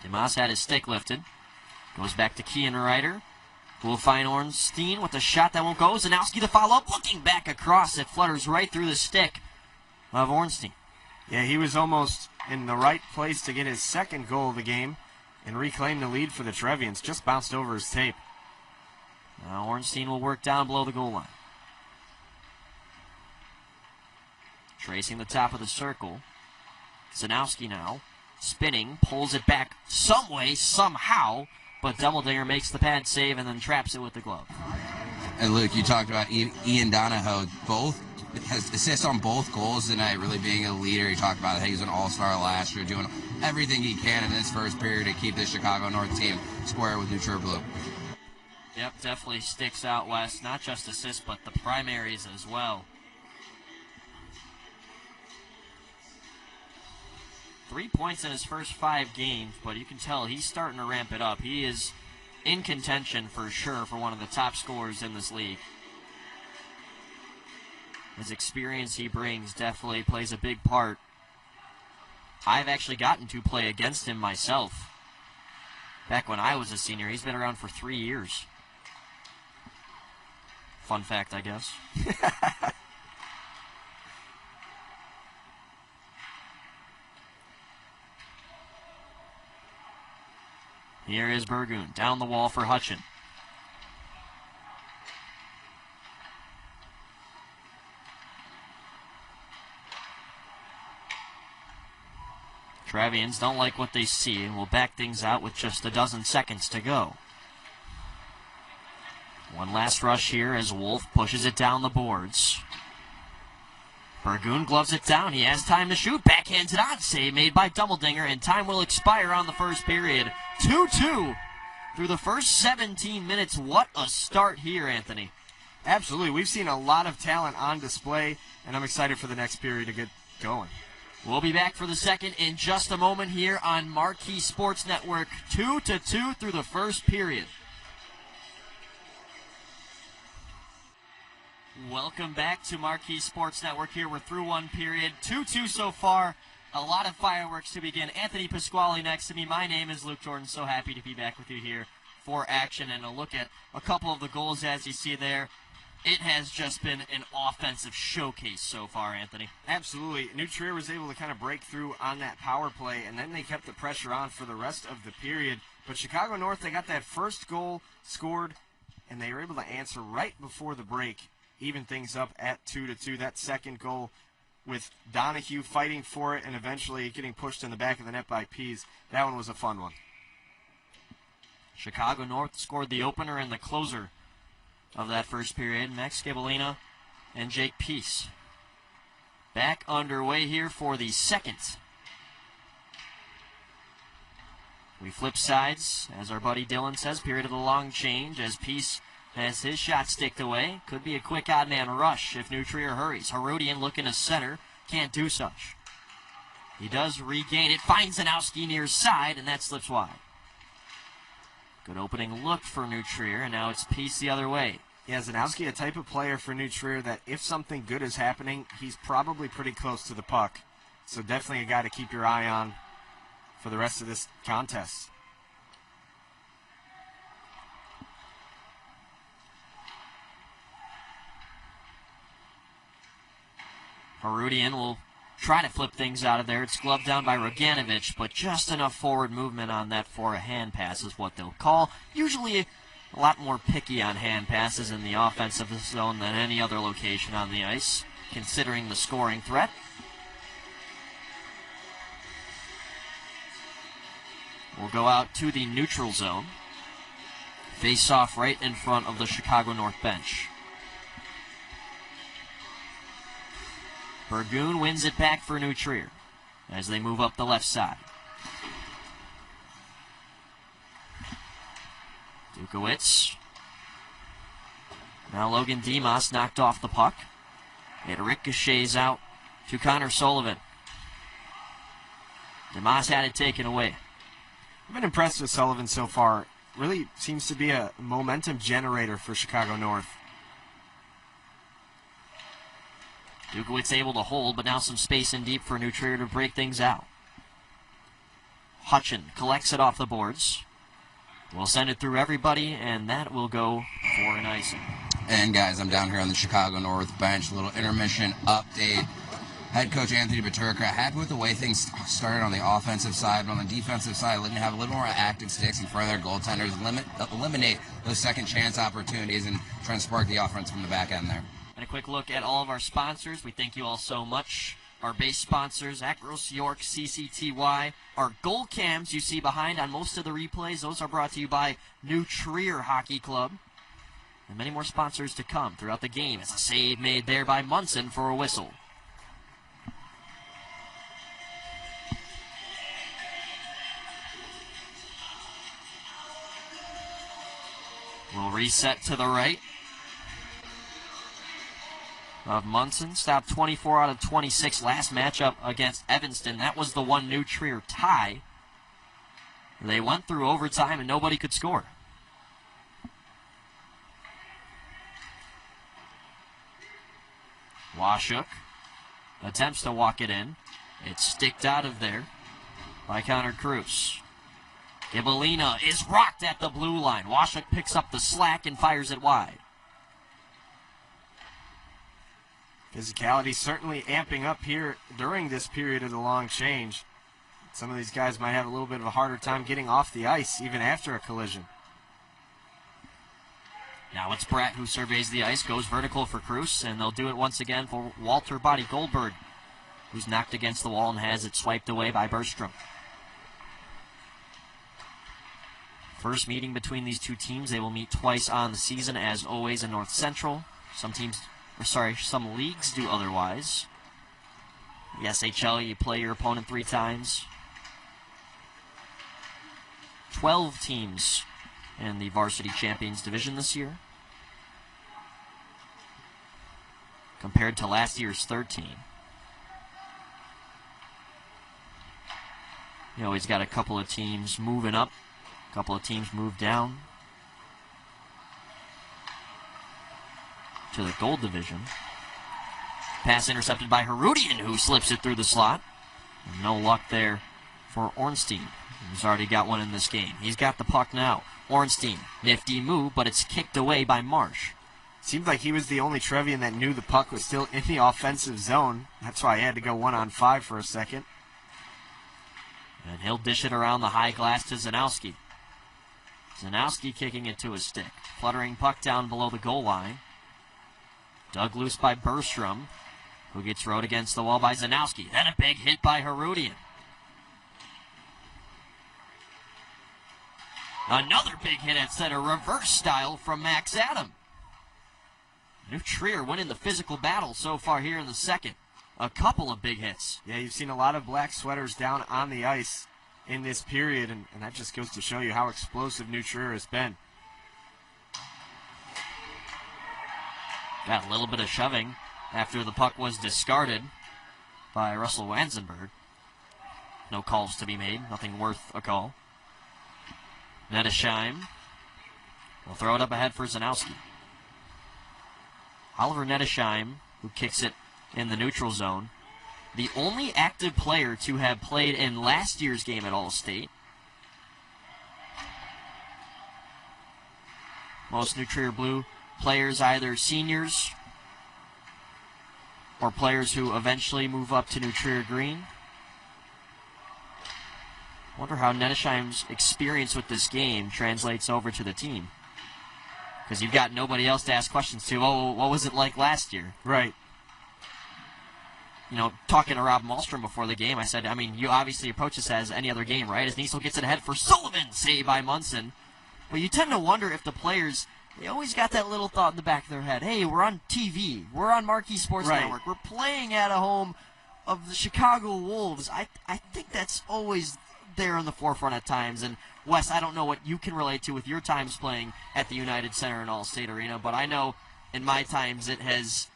Dimas had his stick lifted. Goes back to Kean Ryder, who will find Ornstein with a shot that won't go. Zanowski the follow-up, looking back across. It flutters right through the stick of Ornstein. Yeah, he was almost in the right place to get his 2nd goal of the game and reclaim the lead for the Trevians. Just bounced over his tape. Now Ornstein will work down below the goal line. Tracing the top of the circle. Zanowski now spinning, pulls it back some way, somehow, but Dummeldinger makes the pad save and then traps it with the glove. And Luke, you talked about Ian Donahoe, both has assists on both goals tonight, really being a leader. You talked about how he's an all-star last year, doing everything he can in this first period to keep the Chicago North team square with New Trier Blue. Yep, definitely sticks out west. Not just assists, but the primaries as well. 3 points in his first 5 games, but you can tell he's starting to ramp it up. He is in contention for sure for one of the top scorers in this league. His experience he brings definitely plays a big part. I've actually gotten to play against him myself. Back when I was a senior, he's been around for 3 years. Fun fact, I guess. Here is Burgoon, down the wall for Hutchin. Travians don't like what they see and will back things out with just a dozen seconds to go. One last rush here as Wolf pushes it down the boards. Burgoon gloves it down. He has time to shoot. Backhands it on. Save made by Doubledinger, and time will expire on the first period. 2-2 through the first 17 minutes. What a start here, Anthony. Absolutely. We've seen a lot of talent on display, and I'm excited for the next period to get going. We'll be back for the second in just a moment here on Marquee Sports Network. 2-2 through the first period. Welcome back to Marquee Sports Network here. We're through one period. 2-2 so far. A lot of fireworks to begin. Anthony Pasquale next to me. My name is Luke Jordan. So happy to be back with you here for action and a look at a couple of the goals as you see there. It has just been an offensive showcase so far, Anthony. Absolutely. New Trier was able to kind of break through on that power play, and then they kept the pressure on for the rest of the period. But Chicago North, they got that first goal scored, and they were able to answer right before the break, even things up at 2-2. That second goal with Donahue fighting for it and eventually getting pushed in the back of the net by Pease. That one was a fun one. Chicago North scored the opener and the closer of that first period. Max Gabalina and Jake Peace. Back underway here for the second. We flip sides, as our buddy Dylan says, period of the long change, as Peace has his shot sticked away. Could be a quick odd man rush if New Trier hurries. Herodian looking to center, can't do such. He does regain it, finds Zanowski near side, and that slips wide. Good opening look for New Trier, and now it's Peace the other way. Yeah, Zanowski, a type of player for New Trier that if something good is happening, he's probably pretty close to the puck. So definitely a guy to keep your eye on for the rest of this contest. Herodian will try to flip things out of there. It's gloved down by Roganovich, but just enough forward movement on that for a hand pass is what they'll call. Usually a lot more picky on hand passes in the offensive zone than any other location on the ice, considering the scoring threat. We'll go out to the neutral zone. Face off right in front of the Chicago North bench. Burgoon wins it back for New Trier as they move up the left side. Dukowitz. Now Logan Demas knocked off the puck. It ricochets out to Connor Sullivan. Demas had it taken away. I've been impressed with Sullivan so far. Really seems to be a momentum generator for Chicago North. Dukowitz able to hold, but now some space in deep for New Trier to break things out. Hutchin collects it off the boards. We'll send it through everybody, and that will go for an icing. And guys, I'm down here on the Chicago North bench. A little intermission update. Head coach Anthony Baturka happy with the way things started on the offensive side, but on the defensive side, letting have a little more active sticks in front of their goaltenders, eliminate those second chance opportunities, and try and spark the offense from the back end there. And a quick look at all of our sponsors. We thank you all so much. Our base sponsors, Acros York, CCTY. Our goal cams you see behind on most of the replays, those are brought to you by New Trier Hockey Club. And many more sponsors to come throughout the game. It's a save made there by Munson for a whistle. We'll reset to the right of Munson. Stopped 24 out of 26 last matchup against Evanston. That was the one New Trier tie. They went through overtime and nobody could score. Washuk attempts to walk it in. It's sticked out of there by Connor Cruz. Gibellina is rocked at the blue line. Washuk picks up the slack and fires it wide. Physicality certainly amping up here during this period of the long change. Some of these guys might have a little bit of a harder time getting off the ice even after a collision. Now it's Brett who surveys the ice, goes vertical for Cruz, and they'll do it once again for Walter Body Goldberg, who's knocked against the wall and has it swiped away by Bergstrom. First meeting between these two teams. They will meet twice on the season, as always, in North Central. Some leagues do otherwise. The SHL, you play your opponent 3 times. 12 teams in the Varsity Champions Division this year, compared to last year's 13. You know, he's got a couple of teams moving up, a couple of teams moved down to the Gold Division. Pass intercepted by Herudian, who slips it through the slot. No luck there for Ornstein, who's already got one in this game. He's got the puck now. Ornstein, nifty move, but it's kicked away by Marsh. Seemed like he was the only Trevian that knew the puck was still in the offensive zone. That's why he had to go 1-on-5 for a second. And he'll dish it around the high glass to Zanowski. Zanowski kicking it to his stick. Fluttering puck down below the goal line. Dug loose by Bergstrom, who gets rode against the wall by Zanowski. Then a big hit by Herudian. Another big hit at center, reverse style from Max Adam. New Trier winning the physical battle so far here in the second. A couple of big hits. Yeah, you've seen a lot of black sweaters down on the ice in this period, and that just goes to show you how explosive New Trier has been. Got a little bit of shoving after the puck was discarded by Russell Wanzenberg. No calls to be made, nothing worth a call. Nettesheim will throw it up ahead for Zanowski. Oliver Nettesheim, who kicks it in the neutral zone. The only active player to have played in last year's game at Allstate. Most New Trier Blue players either seniors or players who eventually move up to New Trier Green. Wonder how Nettesheim's experience with this game translates over to the team. Because you've got nobody else to ask questions to. Oh, what was it like last year? Right. You know, talking to Rob Malmstrom before the game, I said, I mean, you obviously approach this as any other game, right? As Niesel gets it ahead for Sullivan, saved by Munson. But you tend to wonder if the players, they always got that little thought in the back of their head. Hey, we're on TV. We're on Marquee Sports Network. We're playing at a home of the Chicago Wolves. I think that's always there in the forefront at times. And Wes, I don't know what you can relate to with your times playing at the United Center and Allstate Arena, but I know in my times it has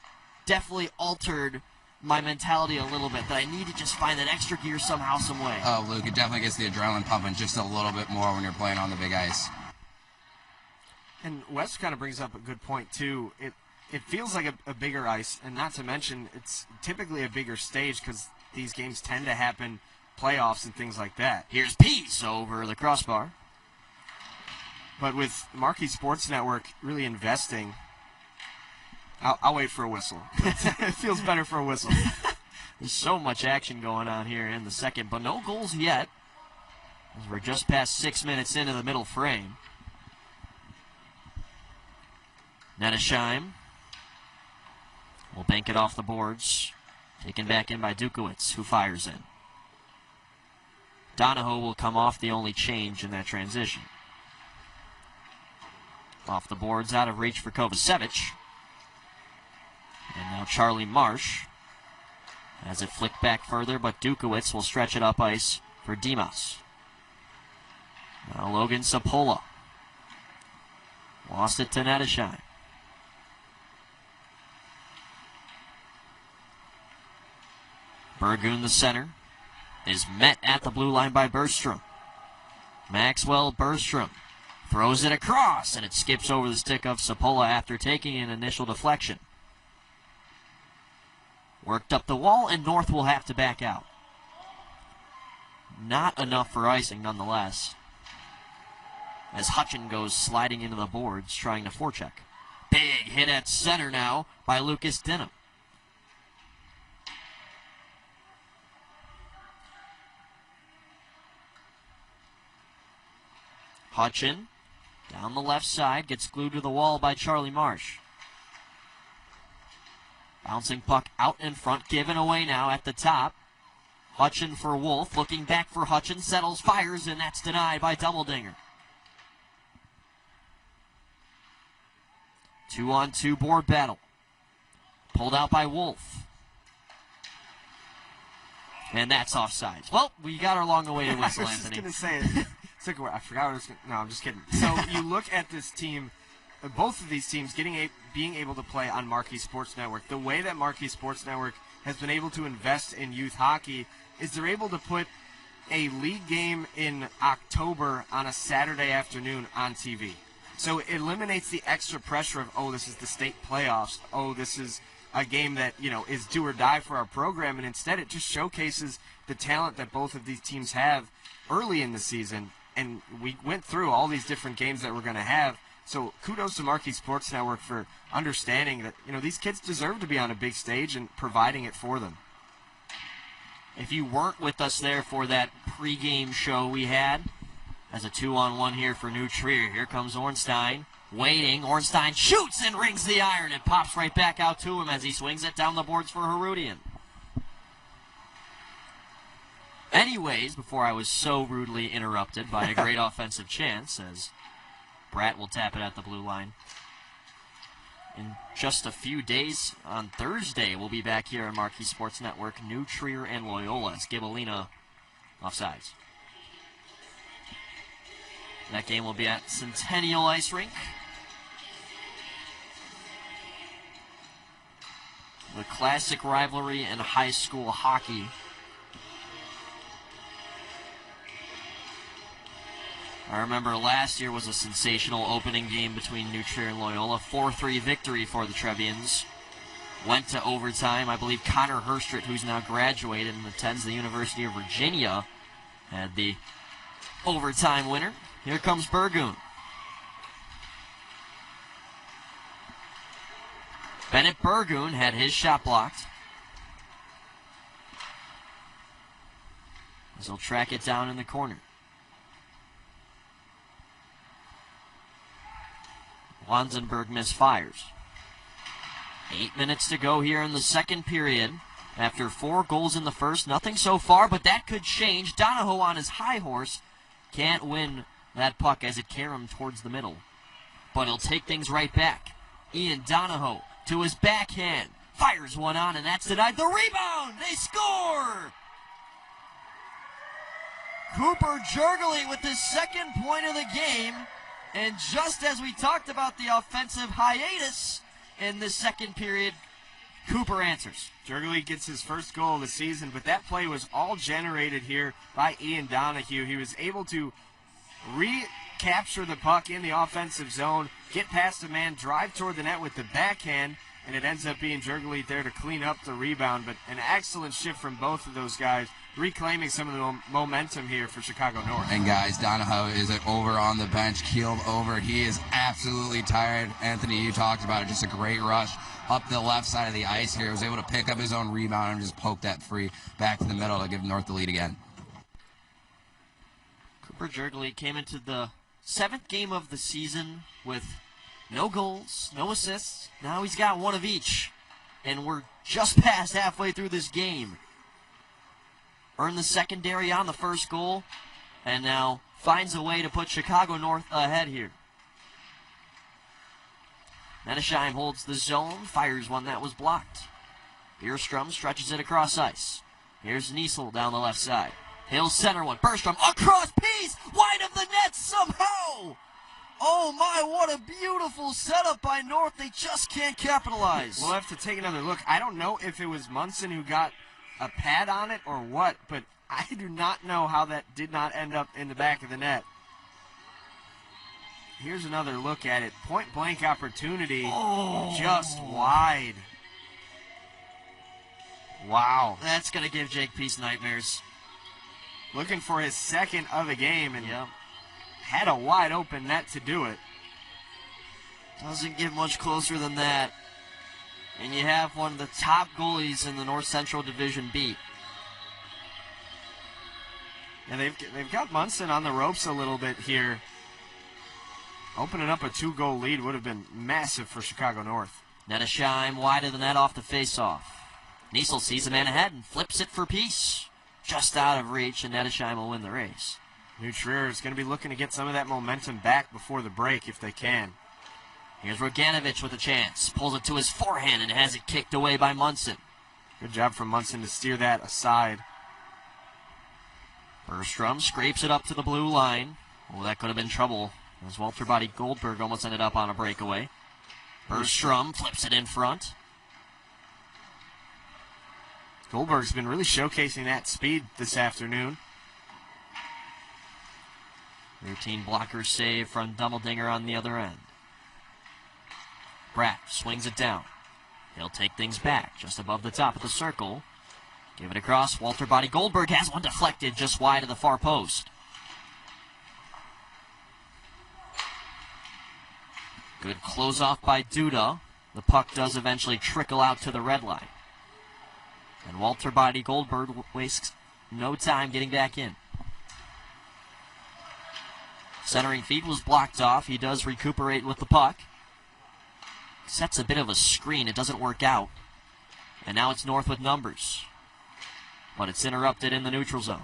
definitely altered my mentality a little bit, that I need to just find that extra gear somehow, some way. Oh, Luke, it definitely gets the adrenaline pumping just a little bit more when you're playing on the big ice. And Wes kind of brings up a good point, too. It feels like a bigger ice, and not to mention it's typically a bigger stage because these games tend to happen playoffs and things like that. Here's Peace over the crossbar. But with Marquee Sports Network really investing, I'll wait for a whistle. It feels better for a whistle. There's so much action going on here in the second, but no goals yet, as we're just past 6 minutes into the middle frame. Nettesheim will bank it off the boards, taken back in by Dukowitz, who fires in. Donahoe will come off, the only change in that transition. Off the boards, out of reach for Kovacevic. And now Charlie Marsh has it flicked back further, but Dukowitz will stretch it up ice for Dimas. Now Logan Sapola lost it to Nettesheim. Burgoon, the center, is met at the blue line by Bergstrom. Maxwell Bergstrom throws it across, and it skips over the stick of Sapola after taking an initial deflection. Worked up the wall, and North will have to back out. Not enough for icing, nonetheless, as Hutchin goes sliding into the boards, trying to forecheck. Big hit at center now by Lucas Denham. Hutchin down the left side, gets glued to the wall by Charlie Marsh. Bouncing puck out in front, given away now at the top. Hutchin for Wolf, looking back for Hutchin, settles, fires, and that's denied by Dumbledinger. 2-on-2 board battle. Pulled out by Wolf. And that's offsides. Well, we got our long-awaited whistle, Anthony. I was just going to say, I forgot what I was going to... No, I'm just kidding. So you look at this team, both of these teams being able to play on Marquee Sports Network. The way that Marquee Sports Network has been able to invest in youth hockey is they're able to put a league game in October on a Saturday afternoon on TV. So it eliminates the extra pressure of, oh, this is the state playoffs. Oh, this is a game that, is do or die for our program. And instead it just showcases the talent that both of these teams have early in the season. And we went through all these different games that we're going to have. So kudos to Marquee Sports Network for understanding that, these kids deserve to be on a big stage and providing it for them. If you weren't with us there for that pregame show we had, as a 2-on-1 here for New Trier. Here comes Ornstein, waiting. Ornstein shoots and rings the iron. It pops right back out to him as he swings it down the boards for Herudian. Anyways, before I was so rudely interrupted by a great offensive chance, as Bratt will tap it at the blue line. In just a few days, on Thursday, we'll be back here on Marquee Sports Network, New Trier and Loyola. Gibellina offsides. That game will be at Centennial Ice Rink. The classic rivalry in high school hockey. I remember last year was a sensational opening game between New Trier and Loyola. 4-3 victory for the Trevians. Went to overtime. I believe Connor Herstrit, who's now graduated and attends the University of Virginia, had the overtime winner. Here comes Burgoon. Bennett Burgoon had his shot blocked. As he'll track it down in the corner. Wanzenberg misfires. 8 minutes to go here in the second period. After 4 goals in the first, nothing so far, but that could change. Donahoe on his high horse can't win that puck as it carries him towards the middle. But he'll take things right back. Ian Donahoe to his backhand. Fires one on, and that's denied. The rebound! They score! Cooper Jurgely with his second point of the game. And just as we talked about the offensive hiatus in the second period, Cooper answers. Jurgely gets his first goal of the season, but that play was all generated here by Ian Donahue. He was able to recapture the puck in the offensive zone, get past a man, drive toward the net with the backhand, and it ends up being Jurgely there to clean up the rebound. But an excellent shift from both of those guys, reclaiming some of the momentum here for Chicago North. And guys, Donahoe is over on the bench, keeled over. He is absolutely tired. Anthony, you talked about it, just a great rush up the left side of the ice here. He was able to pick up his own rebound and just poke that free back to the middle to give North the lead again. Cooper Jurgely came into the 7th game of the season with no goals, no assists. Now he's got one of each. And we're just past halfway through this game. Earned the secondary on the first goal, and now finds a way to put Chicago North ahead here. Menesheim holds the zone, fires one that was blocked. Bierstrom stretches it across ice. Here's Niesel down the left side. He'll center one. Bergstrom across piece, wide of the net somehow. Oh my, what a beautiful setup by North. They just can't capitalize. We'll have to take another look. I don't know if it was Munson who got a pad on it or what, but I do not know how that did not end up in the back of the net. Here's another look at it. Point blank opportunity, just wide. Wow. That's going to give Jake Peace nightmares. Looking for his second of the game, and had a wide open net to do it. Doesn't get much closer than that. And you have one of the top goalies in the North Central Division beat. And they've got Munson on the ropes a little bit here. Opening up a 2-goal lead would have been massive for Chicago North. Nettesheim wide of the net off the faceoff. Niesel sees a man ahead and flips it for peace. Just out of reach, and Nettesheim will win the race. New Trier is going to be looking to get some of that momentum back before the break if they can. Here's Roganovic with a chance. Pulls it to his forehand and has it kicked away by Munson. Good job from Munson to steer that aside. Bergstrom scrapes it up to the blue line. Oh, that could have been trouble, as Walter Body Goldberg almost ended up on a breakaway. Bergstrom flips it in front. Goldberg's been really showcasing that speed this afternoon. Routine blocker save from Dummeldinger on the other end. Bratt swings it down. He'll take things back just above the top of the circle. Give it across. Walter Body Goldberg has one deflected just wide of the far post. Good close off by Duda. The puck does eventually trickle out to the red line. And Walter Body Goldberg wastes no time getting back in. Centering feed was blocked off. He does recuperate with the puck. Sets a bit of a screen. It doesn't work out. And now it's North with numbers. But it's interrupted in the neutral zone.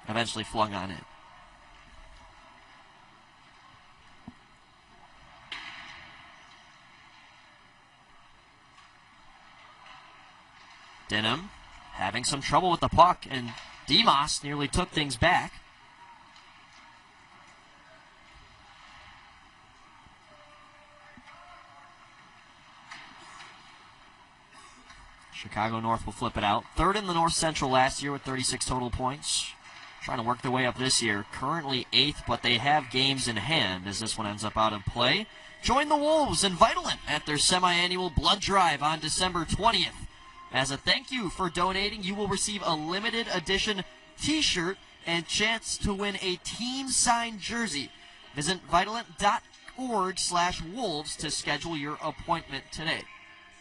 Eventually flung on in. Denham having some trouble with the puck, and Dimas nearly took things back. Chicago North will flip it out. Third in the North Central last year with 36 total points. Trying to work their way up this year. Currently 8th, but they have games in hand as this one ends up out of play. Join the Wolves and Vitalant at their semi-annual blood drive on December 20th. As a thank you for donating, you will receive a limited edition t-shirt and chance to win a team-signed jersey. Visit Vitalant.org/wolves to schedule your appointment today.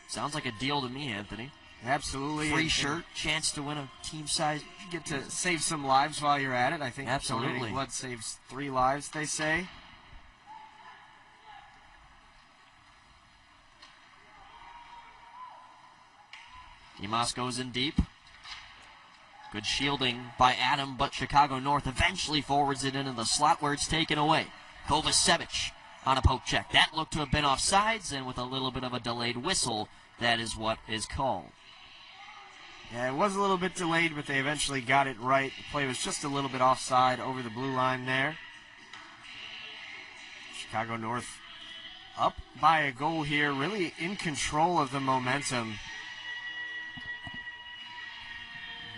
Sounds like a deal to me, Anthony. Absolutely. Free shirt, chance to win a team-size. You get to save some lives while you're at it. I think Absolutely. donating blood saves 3 lives, they say. Dimas goes in deep. Good shielding by Adam, but Chicago North eventually forwards it into the slot where it's taken away. Kovacevic on a poke check. That looked to have been offsides, and with a little bit of a delayed whistle, that is what is called. Yeah, it was a little bit delayed, but they eventually got it right. The play was just a little bit offside over the blue line there. Chicago North up by a goal here, really in control of the momentum.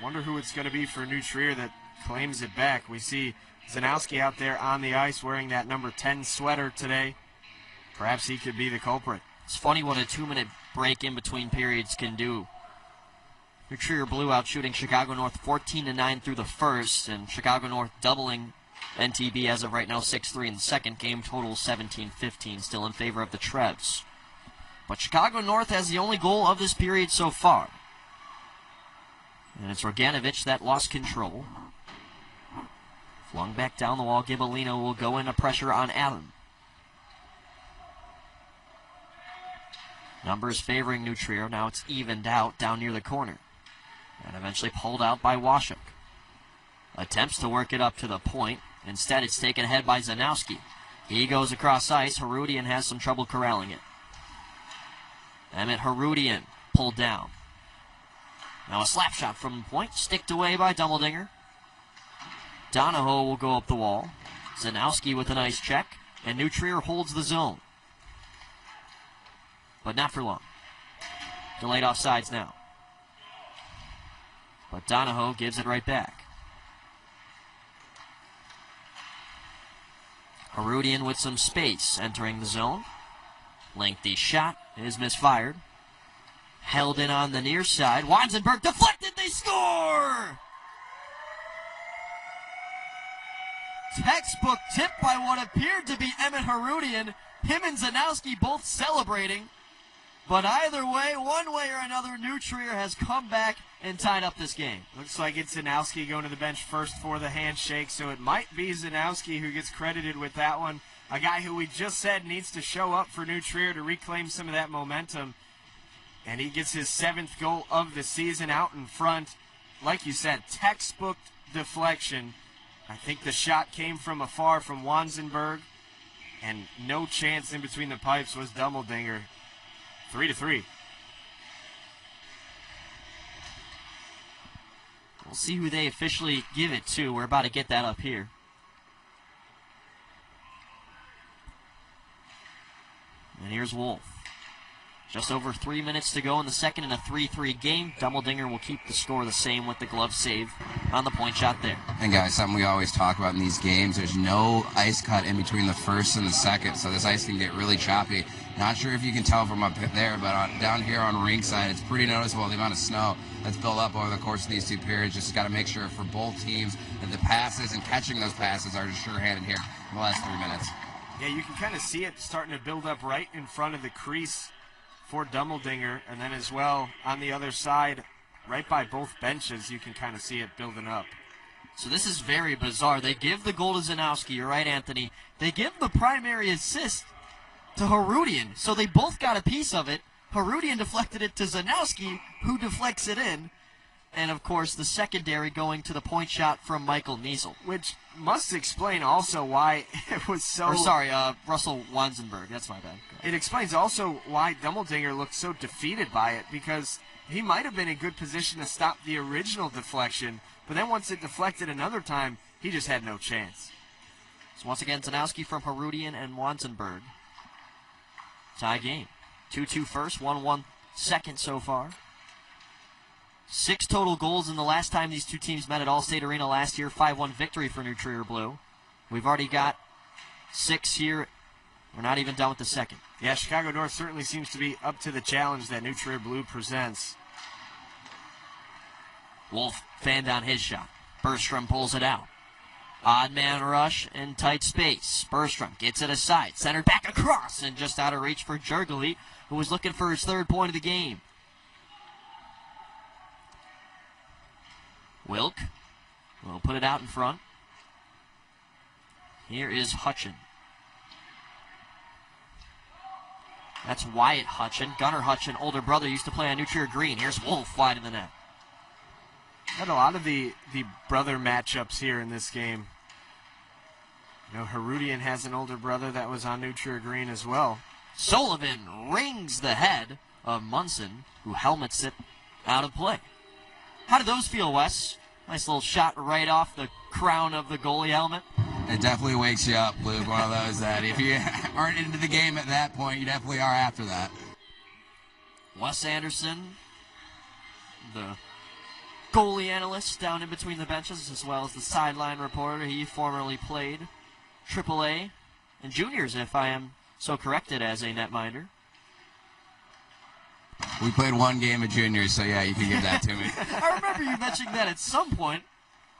Wonder who it's going to be for New Trier that claims it back. We see Zanowski out there on the ice wearing that number 10 sweater today. Perhaps he could be the culprit. It's funny what a 2-minute break in between periods can do. New Trier blew out, shooting Chicago North 14-9 through the first, and Chicago North doubling NTB as of right now 6-3 in the second. Game total 17-15, still in favor of the Trebs. But Chicago North has the only goal of this period so far. And it's Roganovic that lost control. Flung back down the wall. Gibellino will go into pressure on Allen. Numbers favoring New Trier. Now it's evened out down near the corner. And eventually pulled out by Washuk. Attempts to work it up to the point. Instead, it's taken ahead by Zanowski. He goes across ice. Herudian has some trouble corralling it. Emmett Herudian pulled down. Now a slap shot from the point, sticked away by Dummeldinger. Donahoe will go up the wall. Zanowski with a nice check, and New Trier holds the zone. But not for long. Delayed offsides now. But Donahoe gives it right back. Herudian with some space entering the zone. Lengthy shot is misfired. Held in on the near side. Wanzenberg deflected. They score! Textbook tip by what appeared to be Emmett Herudian. Him and Zanowski both celebrating. But either way, one way or another, New Trier has come back and tied up this game. Looks like it's Zanowski going to the bench first for the handshake, so it might be Zanowski who gets credited with that one. a guy who we just said needs to show up for New Trier to reclaim some of that momentum. And he gets his 7th goal of the season out in front. Like you said, textbook deflection. I think the shot came from afar from Wanzenberg. And no chance in between the pipes was Dummeldinger. 3-3. We'll see who they officially give it to. We're about to get that up here. And here's Wolf. Just over 3 minutes to go in the second in a 3-3 game. Dummeldinger will keep the score the same with the glove save on the point shot there. And guys, something we always talk about in these games, there's no ice cut in between the first and the second, so this ice can get really choppy. Not sure if you can tell from up there, but down here on rinkside, it's pretty noticeable the amount of snow that's built up over the course of these 2 periods. Just got to make sure for both teams that the passes and catching those passes are just sure-handed here in the last 3 minutes. Yeah, you can kind of see it starting to build up right in front of the crease for Dummeldinger, and then as well on the other side, right by both benches, you can kind of see it building up. So this is very bizarre. They give the goal to Zanowski. You're right, Anthony. They give the primary assist to Harudian, so they both got a piece of it. Harudian deflected it to Zanowski, who deflects it in. And, of course, the secondary going to the point shot from Michael Niesel. Which must explain also why it was so... Russell Wanzenberg. That's my bad. It explains also why Dummeldinger looked so defeated by it, because he might have been in good position to stop the original deflection, but then once it deflected another time, he just had no chance. So once again, Zanowski from Harudian and Wanzenberg. Tie game. 2-2 first, 1-1 second so far. 6 total goals in the last time these two teams met at Allstate Arena last year. 5-1 victory for New Trier Blue. We've already got 6 here. We're not even done with the second. Yeah, Chicago North certainly seems to be up to the challenge that New Trier Blue presents. Wolf fanned on his shot. Bergstrom pulls it out. Odd man rush in tight space. Bergstrom gets it aside. Centered back across and just out of reach for Jurgeli, who was looking for his 3rd point of the game. Wilk will put it out in front. Here is Hutchin. That's Wyatt Hutchin. Gunnar Hutchin, older brother, used to play on New Trier Green. Here's Wolf wide in the net. Had a lot of the brother matchups here in this game. You know, Harudian has an older brother that was on New Trier Green as well. Sullivan rings the head of Munson, who helmets it out of play. How did those feel, Wes? Nice little shot right off the crown of the goalie helmet. It definitely wakes you up, Luke. One of those that if you aren't into the game at that point, you definitely are after that. Wes Anderson, the goalie analyst down in between the benches, as well as the sideline reporter. He formerly played AAA and juniors, if I am so corrected, as a netminder. We played 1 game of juniors, so yeah, you can give that to me. I remember you mentioning that at some point.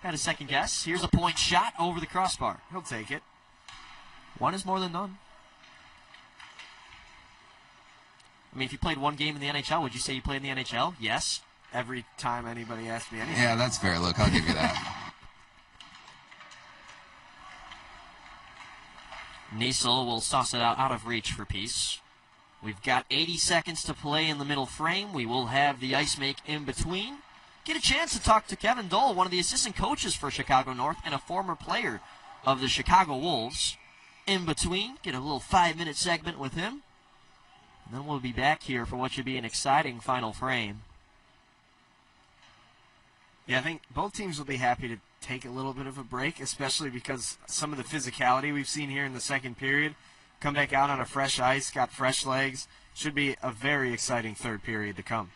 Had a second guess. Here's a point shot over the crossbar. He'll take it. 1 is more than none. I mean, if you played 1 game in the NHL, would you say you played in the NHL? Yes. Every time anybody asks me anything. Yeah, that's fair, Luke. I'll give you that. Niesel will sauce it out of reach for Peace. We've got 80 seconds to play in the middle frame. We will have the ice make in between. Get a chance to talk to Kevin Dole, one of the assistant coaches for Chicago North and a former player of the Chicago Wolves. In between, get a little 5-minute segment with him. And then we'll be back here for what should be an exciting final frame. Yeah, I think both teams will be happy to take a little bit of a break, especially because some of the physicality we've seen here in the second period. Come back out on a fresh ice, got fresh legs. Should be a very exciting 3rd period to come.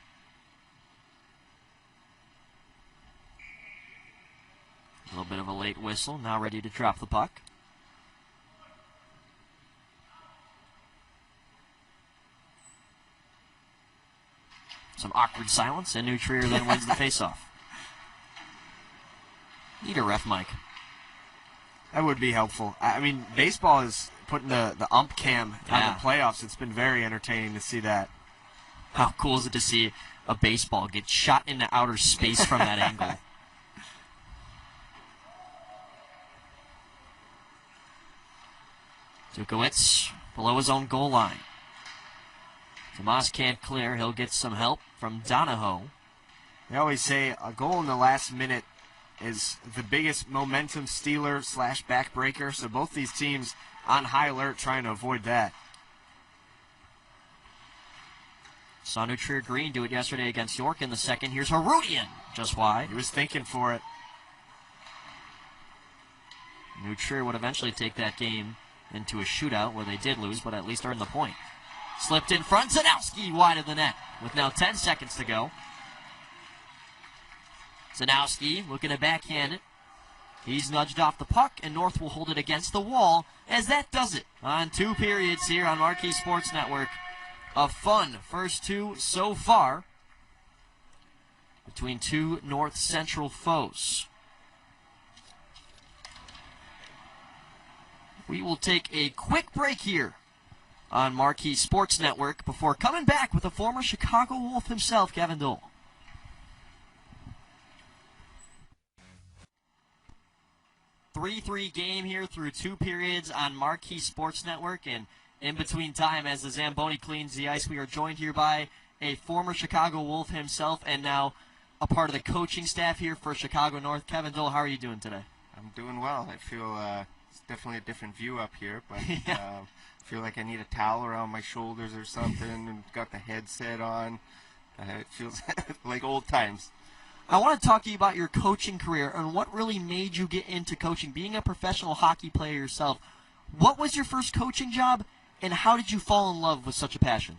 A little bit of a late whistle, now ready to drop the puck. Some awkward silence, and New Trier then wins the faceoff. Need a ref mic. That would be helpful. I mean, baseball is putting the ump cam on the playoffs. It's been very entertaining to see that. How cool is it to see a baseball get shot into outer space from that angle? Dukowitz below his own goal line. Tomas can't clear. He'll get some help from Donahoe. They always say a goal in the last minute is the biggest momentum stealer / backbreaker. So both these teams on high alert trying to avoid that. Saw New Trier Green do it yesterday against York in the second. Here's Herodian. Just wide. He was thinking for it. New Trier would eventually take that game into a shootout where they did lose, but at least earned the point. Slipped in front. Zanowski wide of the net with now 10 seconds to go. Zanowski looking to backhand it. He's nudged off the puck, and North will hold it against the wall as that does it on 2 periods here on Marquee Sports Network. A fun first 2 so far between 2 North Central foes. We will take a quick break here on Marquee Sports Network before coming back with the former Chicago Wolf himself, Kevin Dole. 3-3 game here through 2 periods on Marquee Sports Network, and in between time as the Zamboni cleans the ice, we are joined here by a former Chicago Wolf himself and now a part of the coaching staff here for Chicago North. Kevin Dole, how are you doing today? I'm doing well. I feel it's definitely a different view up here, but Yeah. I feel like I need a towel around my shoulders or something and got the headset on. It feels like old times. I want to talk to you about your coaching career and what really made you get into coaching. Being a professional hockey player yourself, what was your first coaching job, and how did you fall in love with such a passion?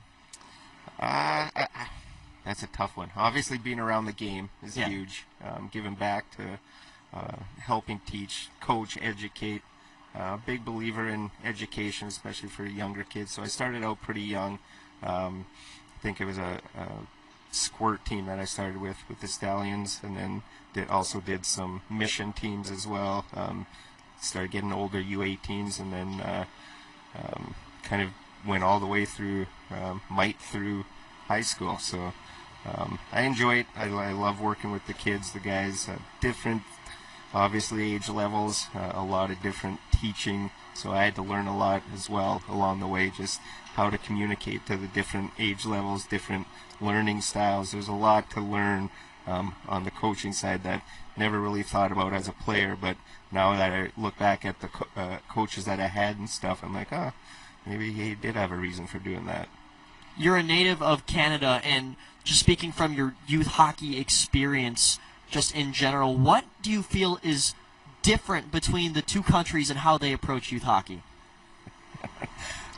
That's a tough one. Obviously, being around the game is Yeah. huge. Giving back to helping teach, coach, educate. Big believer in education, especially for younger kids. So I started out pretty young. I think it was a squirt team that I started with the Stallions, and then also did some mission teams as well. Started getting older U18s, and then kind of went all the way through Mite through high school. So I enjoy it. I love working with the kids, the guys. Different, obviously, age levels, a lot of different teaching. So I had to learn a lot as well along the way, just how to communicate to the different age levels, different learning styles. There's a lot to learn on the coaching side that never really thought about as a player, but now that I look back at the coaches that I had and stuff, I'm like, oh, maybe he did have a reason for doing that. You're a native of Canada, and just speaking from your youth hockey experience, just in general, what do you feel is different between the 2 countries and how they approach youth hockey?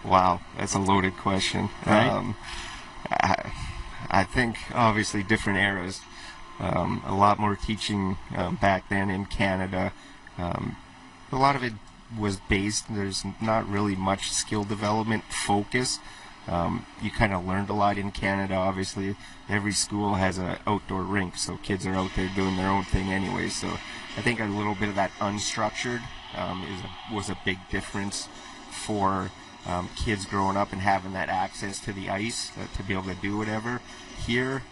Wow, that's a loaded question. Right. I think obviously different eras. A lot more teaching back then in Canada. A lot of it was based, there's not really much skill development focus. You kind of learned a lot in Canada. Obviously, every school has an outdoor rink, so kids are out there doing their own thing anyway. So I think a little bit of that unstructured was a big difference for kids growing up and having that access to the ice to be able to do whatever. Here,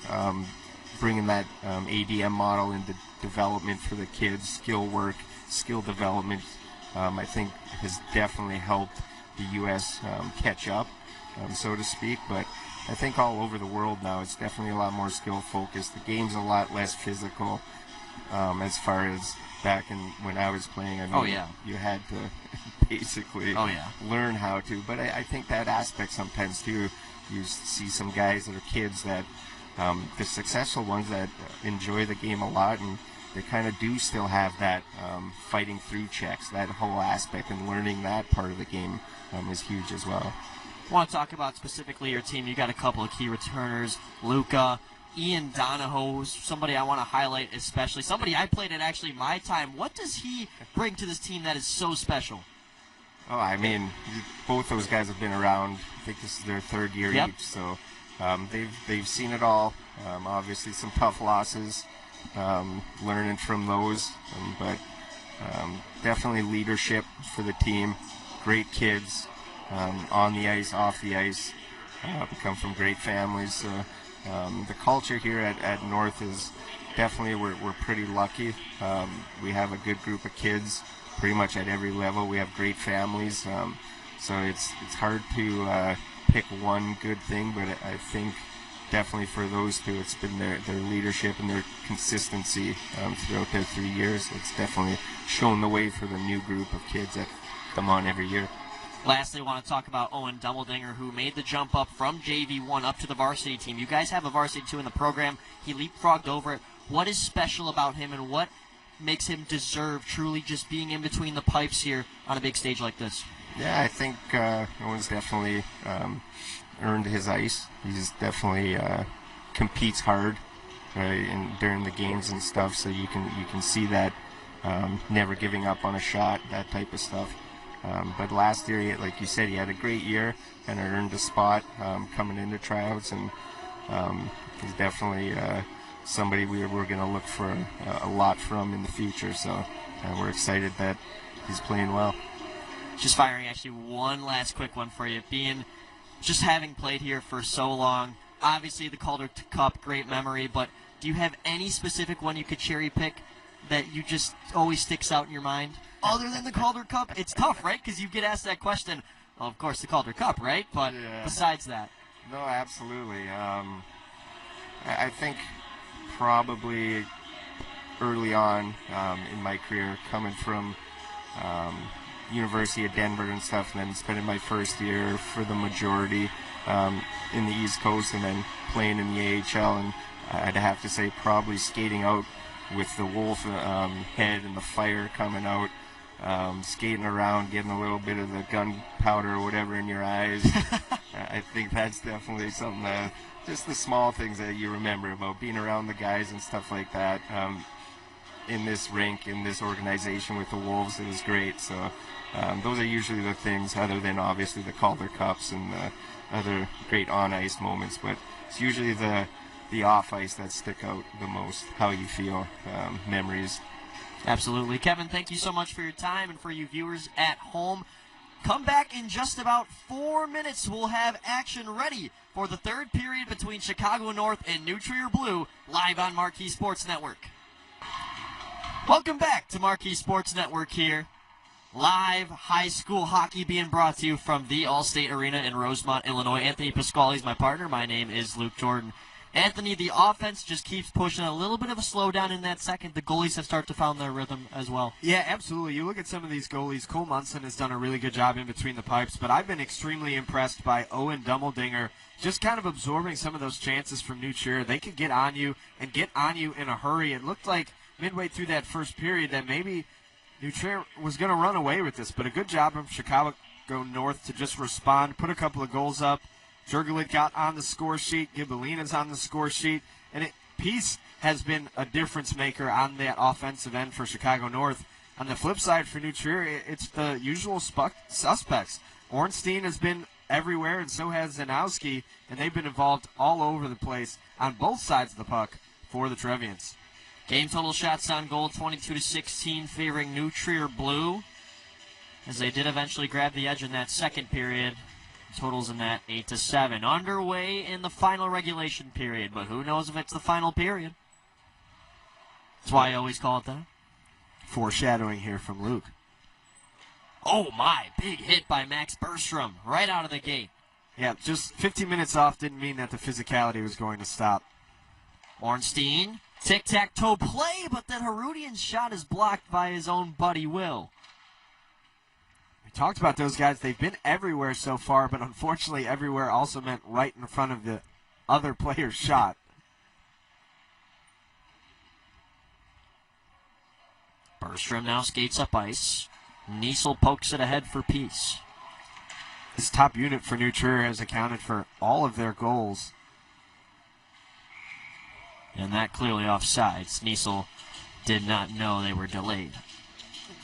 bringing that ADM model into development for the kids, skill work, skill development, I think has definitely helped the U.S. Catch up, so to speak. But I think all over the world now, it's definitely a lot more skill focused. The game's a lot less physical as far as back in when I was playing. I mean, you had to basically learn how to. But I think that aspect sometimes too, you see some guys that are kids that the successful ones that enjoy the game a lot, and they kind of do still have that fighting through checks, that whole aspect, and learning that part of the game is huge as well. I want to talk about specifically your team. You got a couple of key returners, Luca, Ian Donahoe, somebody I want to highlight especially, somebody I played at actually my time. What does he bring to this team that is so special? Oh, I mean, both those guys have been around. I think this is their 3rd year each, so they've seen it all. Obviously, some tough losses, learning from those, but definitely leadership for the team. Great kids, on the ice, off the ice. Come from great families. So the culture here at North is definitely we're pretty lucky. We have a good group of kids, pretty much at every level. We have great families. So it's hard to pick one good thing, but I think definitely for those two, it's been their leadership and their consistency throughout their 3 years. It's definitely shown the way for the new group of kids that come on every year. Lastly, I want to talk about Owen Dumbleding, who made the jump up from JV1 up to the varsity team. You guys have a varsity 2 in the program. He leapfrogged over it. What is special about him, and what makes him deserve truly just being in between the pipes here on a big stage like this? Yeah, I think Owen's definitely earned his ice. He's definitely competes hard during the games and stuff, so you can see that never giving up on a shot, that type of stuff. But last year, like you said, he had a great year and earned a spot coming into tryouts, and he's definitely somebody we're going to look for a lot from in the future. So we're excited that he's playing well. Just firing actually one last quick one for you. Just having played here for so long, obviously the Calder Cup, great memory, but do you have any specific one you could cherry pick that you just always sticks out in your mind? Other than the Calder Cup? It's tough, right? Because you get asked that question. Well, of course, the Calder Cup, right? But yeah. Besides that. No, absolutely. I think probably early on in my career, coming from University of Denver and stuff, and then spending my first year for the majority in the East Coast, and then playing in the AHL, and I'd have to say probably skating out with the wolf head and the fire coming out, skating around, getting a little bit of the gunpowder or whatever in your eyes. I think that's definitely something that, just the small things that you remember about being around the guys and stuff like that. In this rink, in this organization with the Wolves, it was great. So those are usually the things, other than obviously the Calder Cups and the other great on-ice moments, but it's usually the off-ice that stick out the most, how you feel, memories. Absolutely. Kevin, thank you so much for your time, and for you viewers at home. Come back in just about 4 minutes. We'll have action ready for the third period between Chicago North and New Trier Blue, live on Marquee Sports Network. Welcome back to Marquee Sports Network here. Live high school hockey being brought to you from the Allstate Arena in Rosemont, Illinois. Anthony Pasquale is my partner. My name is Luke Jordan. Anthony, the offense just keeps pushing a little bit of a slowdown in that second. The goalies have started to find their rhythm as well. Yeah, absolutely. You look at some of these goalies. Cole Munson has done a really good job in between the pipes, but I've been extremely impressed by Owen Dumbleding, just kind of absorbing some of those chances from New Trier. They could get on you and get on you in a hurry. It looked like midway through that first period that maybe New Trier was going to run away with this, but a good job from Chicago North to just respond, put a couple of goals up. Jurgelit got on the score sheet. Gibellina's on the score sheet. And Peace has been a difference maker on that offensive end for Chicago North. On the flip side for New Trier, it's the usual suspects. Ornstein has been everywhere, and so has Zanowski, and they've been involved all over the place on both sides of the puck for the Trevians. Game total shots on goal, 22-16, favoring New Trier Blue, as they did eventually grab the edge in that second period. Totals in that 8-7. Underway in the final regulation period, but who knows if it's the final period. That's why I always call it that. Foreshadowing here from Luke. Oh my, big hit by Max Bergstrom right out of the gate. Yeah, just 15 minutes off didn't mean that the physicality was going to stop. Ornstein, tic-tac-toe play, but then Harudian's shot is blocked by his own buddy Will. We talked about those guys. They've been everywhere so far, but unfortunately everywhere also meant right in front of the other player's shot. Bergstrom now skates up ice. Niesel pokes it ahead for Peace. This top unit for New Trier has accounted for all of their goals. And that clearly offsides. Niesel did not know they were delayed.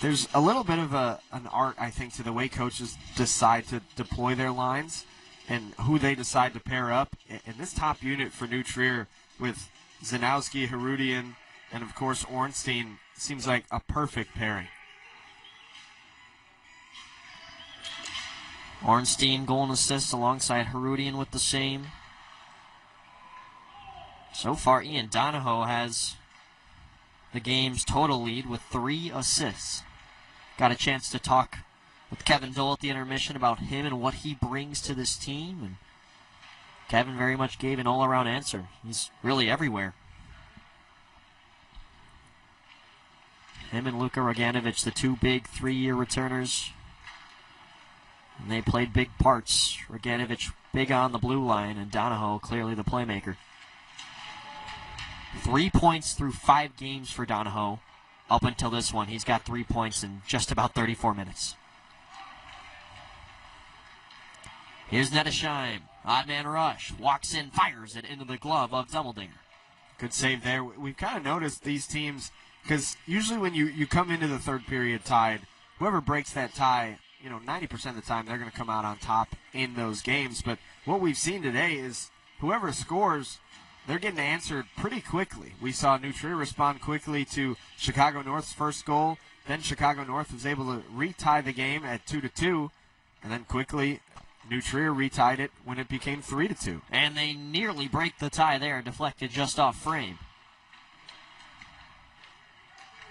There's a little bit of an art, I think, to the way coaches decide to deploy their lines and who they decide to pair up. And this top unit for New Trier with Zanowski, Harudian, and of course Ornstein seems like a perfect pairing. Ornstein goal and assist alongside Harudian with the same. So far, Ian Donahoe has the game's total lead with 3 assists. Got a chance to talk with Kevin Dole at the intermission about him and what he brings to this team. And Kevin very much gave an all-around answer. He's really everywhere. Him and Luka Roganovic, the two big 3-year returners. And they played big parts. Roganovic big on the blue line, and Donahoe clearly the playmaker. 3 points through 5 games for Donahoe. Up until this one, he's got 3 points in just about 34 minutes. Here's Nettesheim. Odd man rush. Walks in, fires it into the glove of Dummeldinger. Good save there. We've kind of noticed these teams, because usually when you come into the third period tied, whoever breaks that tie, 90% of the time they're going to come out on top in those games. But what we've seen today is whoever scores, they're getting answered pretty quickly. We saw New Trier respond quickly to Chicago North's first goal. Then Chicago North was able to retie the game at 2-2, and then quickly New Trier retied it when it became 3-2. And they nearly break the tie there, deflected just off frame.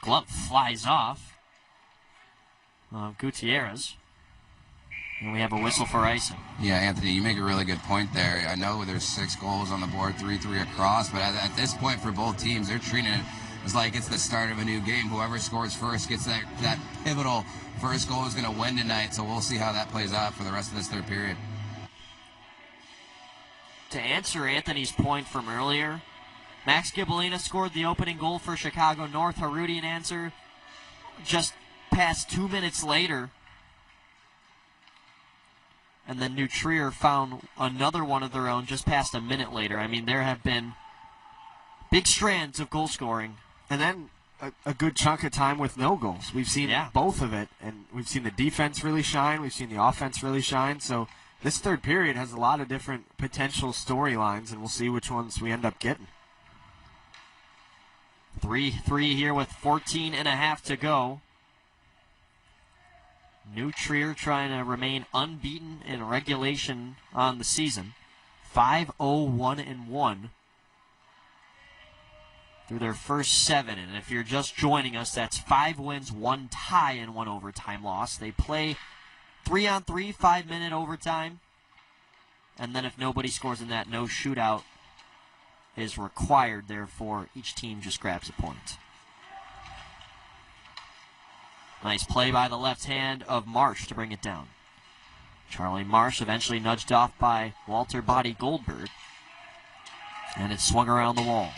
Glove flies off Gutierrez. And we have a whistle for icing. Yeah, Anthony, you make a really good point there. I know there's 6 goals on the board, 3-3 across, but at this point for both teams, they're treating it as like it's the start of a new game. Whoever scores first gets that pivotal first goal is going to win tonight, so we'll see how that plays out for the rest of this third period. To answer Anthony's point from earlier, Max Gibolina scored the opening goal for Chicago North. Harudian answer just past 2 minutes later. And then New Trier found another one of their own just past a minute later. I mean, there have been big strands of goal scoring. And then a good chunk of time with no goals. We've seen both of it, and we've seen the defense really shine. We've seen the offense really shine. So this third period has a lot of different potential storylines, and we'll see which ones we end up getting. 3-3 here with 14.5 to go. New Trier trying to remain unbeaten in regulation on the season. 5-0-1-1 through their first 7. And if you're just joining us, that's 5 wins, 1 tie, and 1 overtime loss. They play 3-on-3, 5-minute overtime. And then if nobody scores in that, no shootout is required. Therefore, each team just grabs a point. Nice play by the left hand of Marsh to bring it down. Charlie Marsh eventually nudged off by Walter Body Goldberg. And it swung around the wall.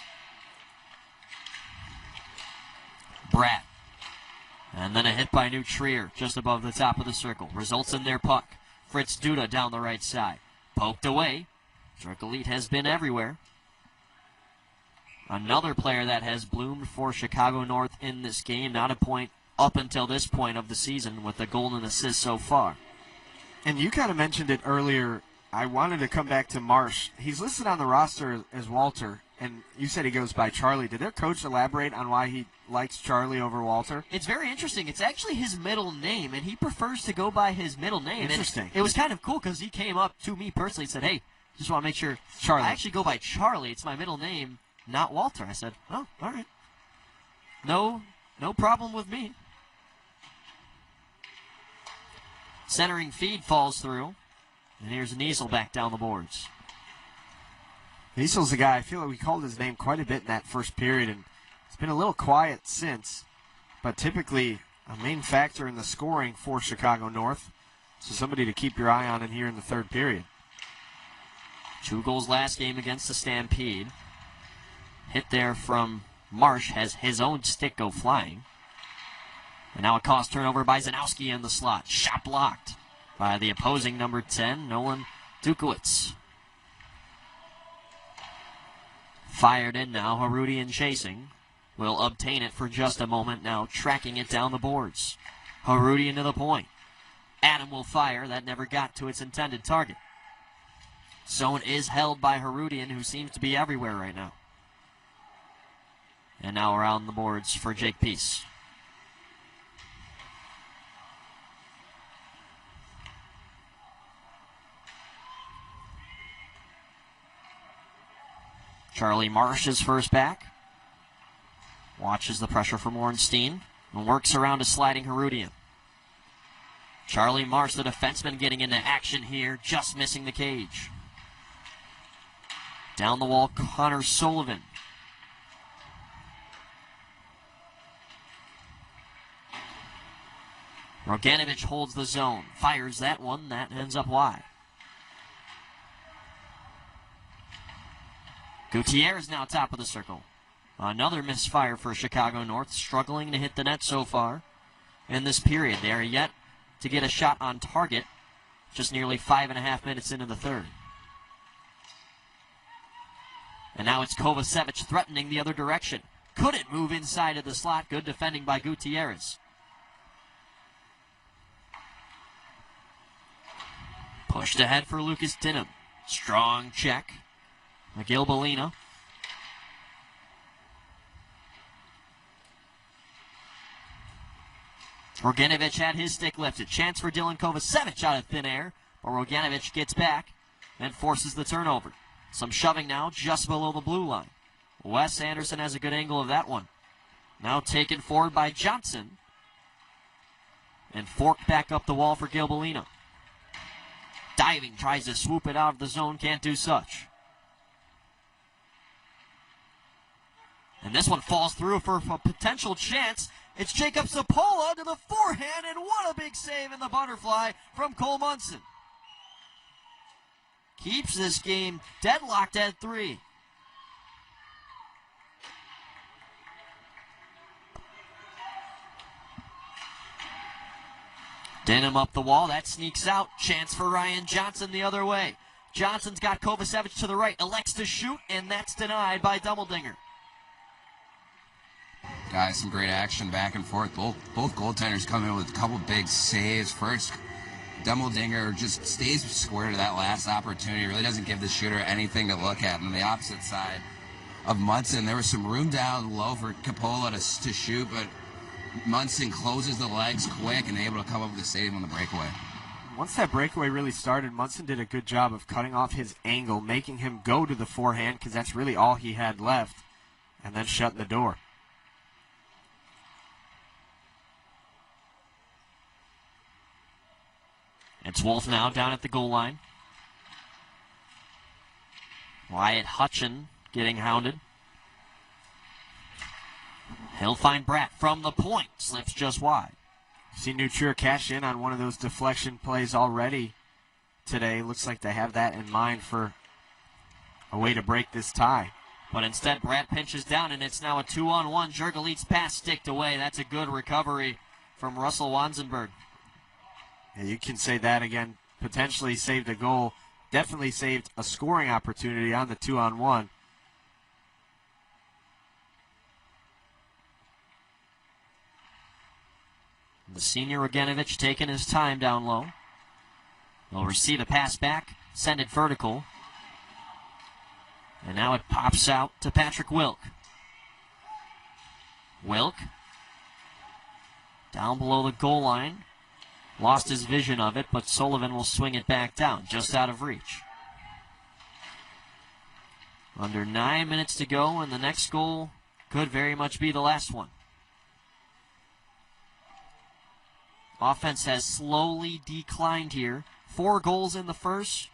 Bratt. And then a hit by New Trier just above the top of the circle. Results in their puck. Fritz Duda down the right side. Poked away. Drunkelite has been everywhere. Another player that has bloomed for Chicago North in this game. Not a point up until this point of the season with a goal and assist so far. And you kind of mentioned it earlier. I wanted to come back to Marsh. He's listed on the roster as Walter, and you said he goes by Charlie. Did their coach elaborate on why he likes Charlie over Walter? It's very interesting. It's actually his middle name, and he prefers to go by his middle name. Interesting. And it was kind of cool because he came up to me personally and said, hey, just want to make sure Charlie. I actually go by Charlie. It's my middle name, not Walter. I said, oh, all right. No problem with me. Centering feed falls through. And here's Niesel back down the boards. Niesel's a guy, I feel like we called his name quite a bit in that first period, and it's been a little quiet since, but typically a main factor in the scoring for Chicago North. So somebody to keep your eye on in here in the third period. 2 goals last game against the Stampede. Hit there from Marsh has his own stick go flying. And now a cost turnover by Zanowski in the slot. Shot blocked by the opposing number 10, Nolan Dukowitz. Fired in now, Harudian chasing. Will obtain it for just a moment now, tracking it down the boards. Harudian to the point. Adam will fire. That never got to its intended target. Zone is held by Harudian, who seems to be everywhere right now. And now around the boards for Jake Peace. Charlie Marsh is first back. Watches the pressure from Ornstein and works around a sliding Harudian. Charlie Marsh, the defenseman, getting into action here, just missing the cage. Down the wall, Connor Sullivan. Roganovic holds the zone, fires that one, that ends up wide. Gutierrez now top of the circle. Another misfire for Chicago North, struggling to hit the net so far in this period. They are yet to get a shot on target, just nearly 5.5 minutes into the third. And now it's Kovacevic threatening the other direction. Couldn't move inside of the slot. Good defending by Gutierrez. Pushed ahead for Lucas Dinham. Strong check. McGill Bellina. Roganovic had his stick lifted. Chance for Dylan Kovacevic out of thin air. But Roganovic gets back and forces the turnover. Some shoving now just below the blue line. Wes Anderson has a good angle of that one. Now taken forward by Johnson. And forked back up the wall for Gilbellina. Diving, tries to swoop it out of the zone, can't do such. And this one falls through for a potential chance. It's Jacob Sapola to the forehand, and what a big save in the butterfly from Cole Munson. Keeps this game deadlocked at 3. Denham up the wall, that sneaks out. Chance for Ryan Johnson the other way. Johnson's got Kovacevic to the right, elects to shoot, and that's denied by Dumbledinger. Guys, some great action back and forth. Both goaltenders come in with a couple big saves. First, Dumbledinger just stays square to that last opportunity. Really doesn't give the shooter anything to look at. And on the opposite side of Munson, there was some room down low for Capola to shoot, but Munson closes the legs quick and able to come up with a save on the breakaway. Once that breakaway really started, Munson did a good job of cutting off his angle, making him go to the forehand because that's really all he had left, and then shutting the door. It's Wolf now down at the goal line. Wyatt Hutchin getting hounded. He'll find Bratt from the point. Slips just wide. See Nutrier cash in on one of those deflection plays already today. Looks like they have that in mind for a way to break this tie. But instead, Bratt pinches down, and it's now a 2-on-1. Jurgelit's pass sticked away. That's a good recovery from Russell Wanzenberg. Yeah, you can say that again. Potentially saved a goal. Definitely saved a scoring opportunity on the 2-on-1. The senior Roganovic taking his time down low. He'll receive a pass back, send it vertical. And now it pops out to Patrick Wilk. Wilk down below the goal line. Lost his vision of it, but Sullivan will swing it back down, just out of reach. Under 9 minutes to go, and the next goal could very much be the last one. Offense has slowly declined here. 4 goals in the first,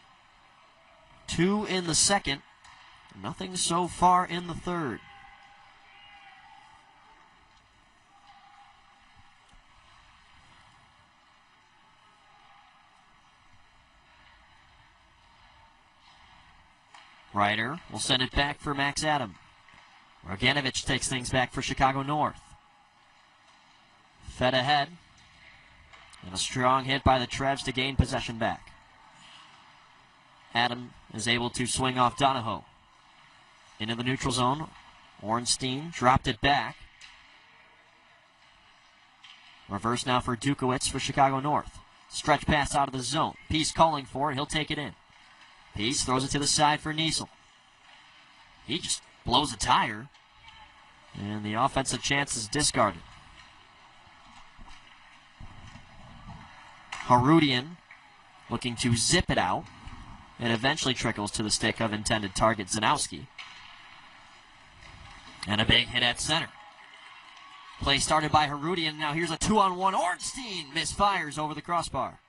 2 in the second. Nothing so far in the third. Ryder will send it back for Max Adam. Roganovic takes things back for Chicago North. Fed ahead. And a strong hit by the Trevs to gain possession back. Adam is able to swing off Donahoe. Into the neutral zone. Ornstein dropped it back. Reverse now for Dukowitz for Chicago North. Stretch pass out of the zone. Peace calling for it. He'll take it in. Peace throws it to the side for Niesel. He just blows a tire. And the offensive chance is discarded. Harudian looking to zip it out. It eventually trickles to the stick of intended target Zanowski. And a big hit at center. Play started by Herudian. Now here's a 2-on-1. Ornstein misfires over the crossbar.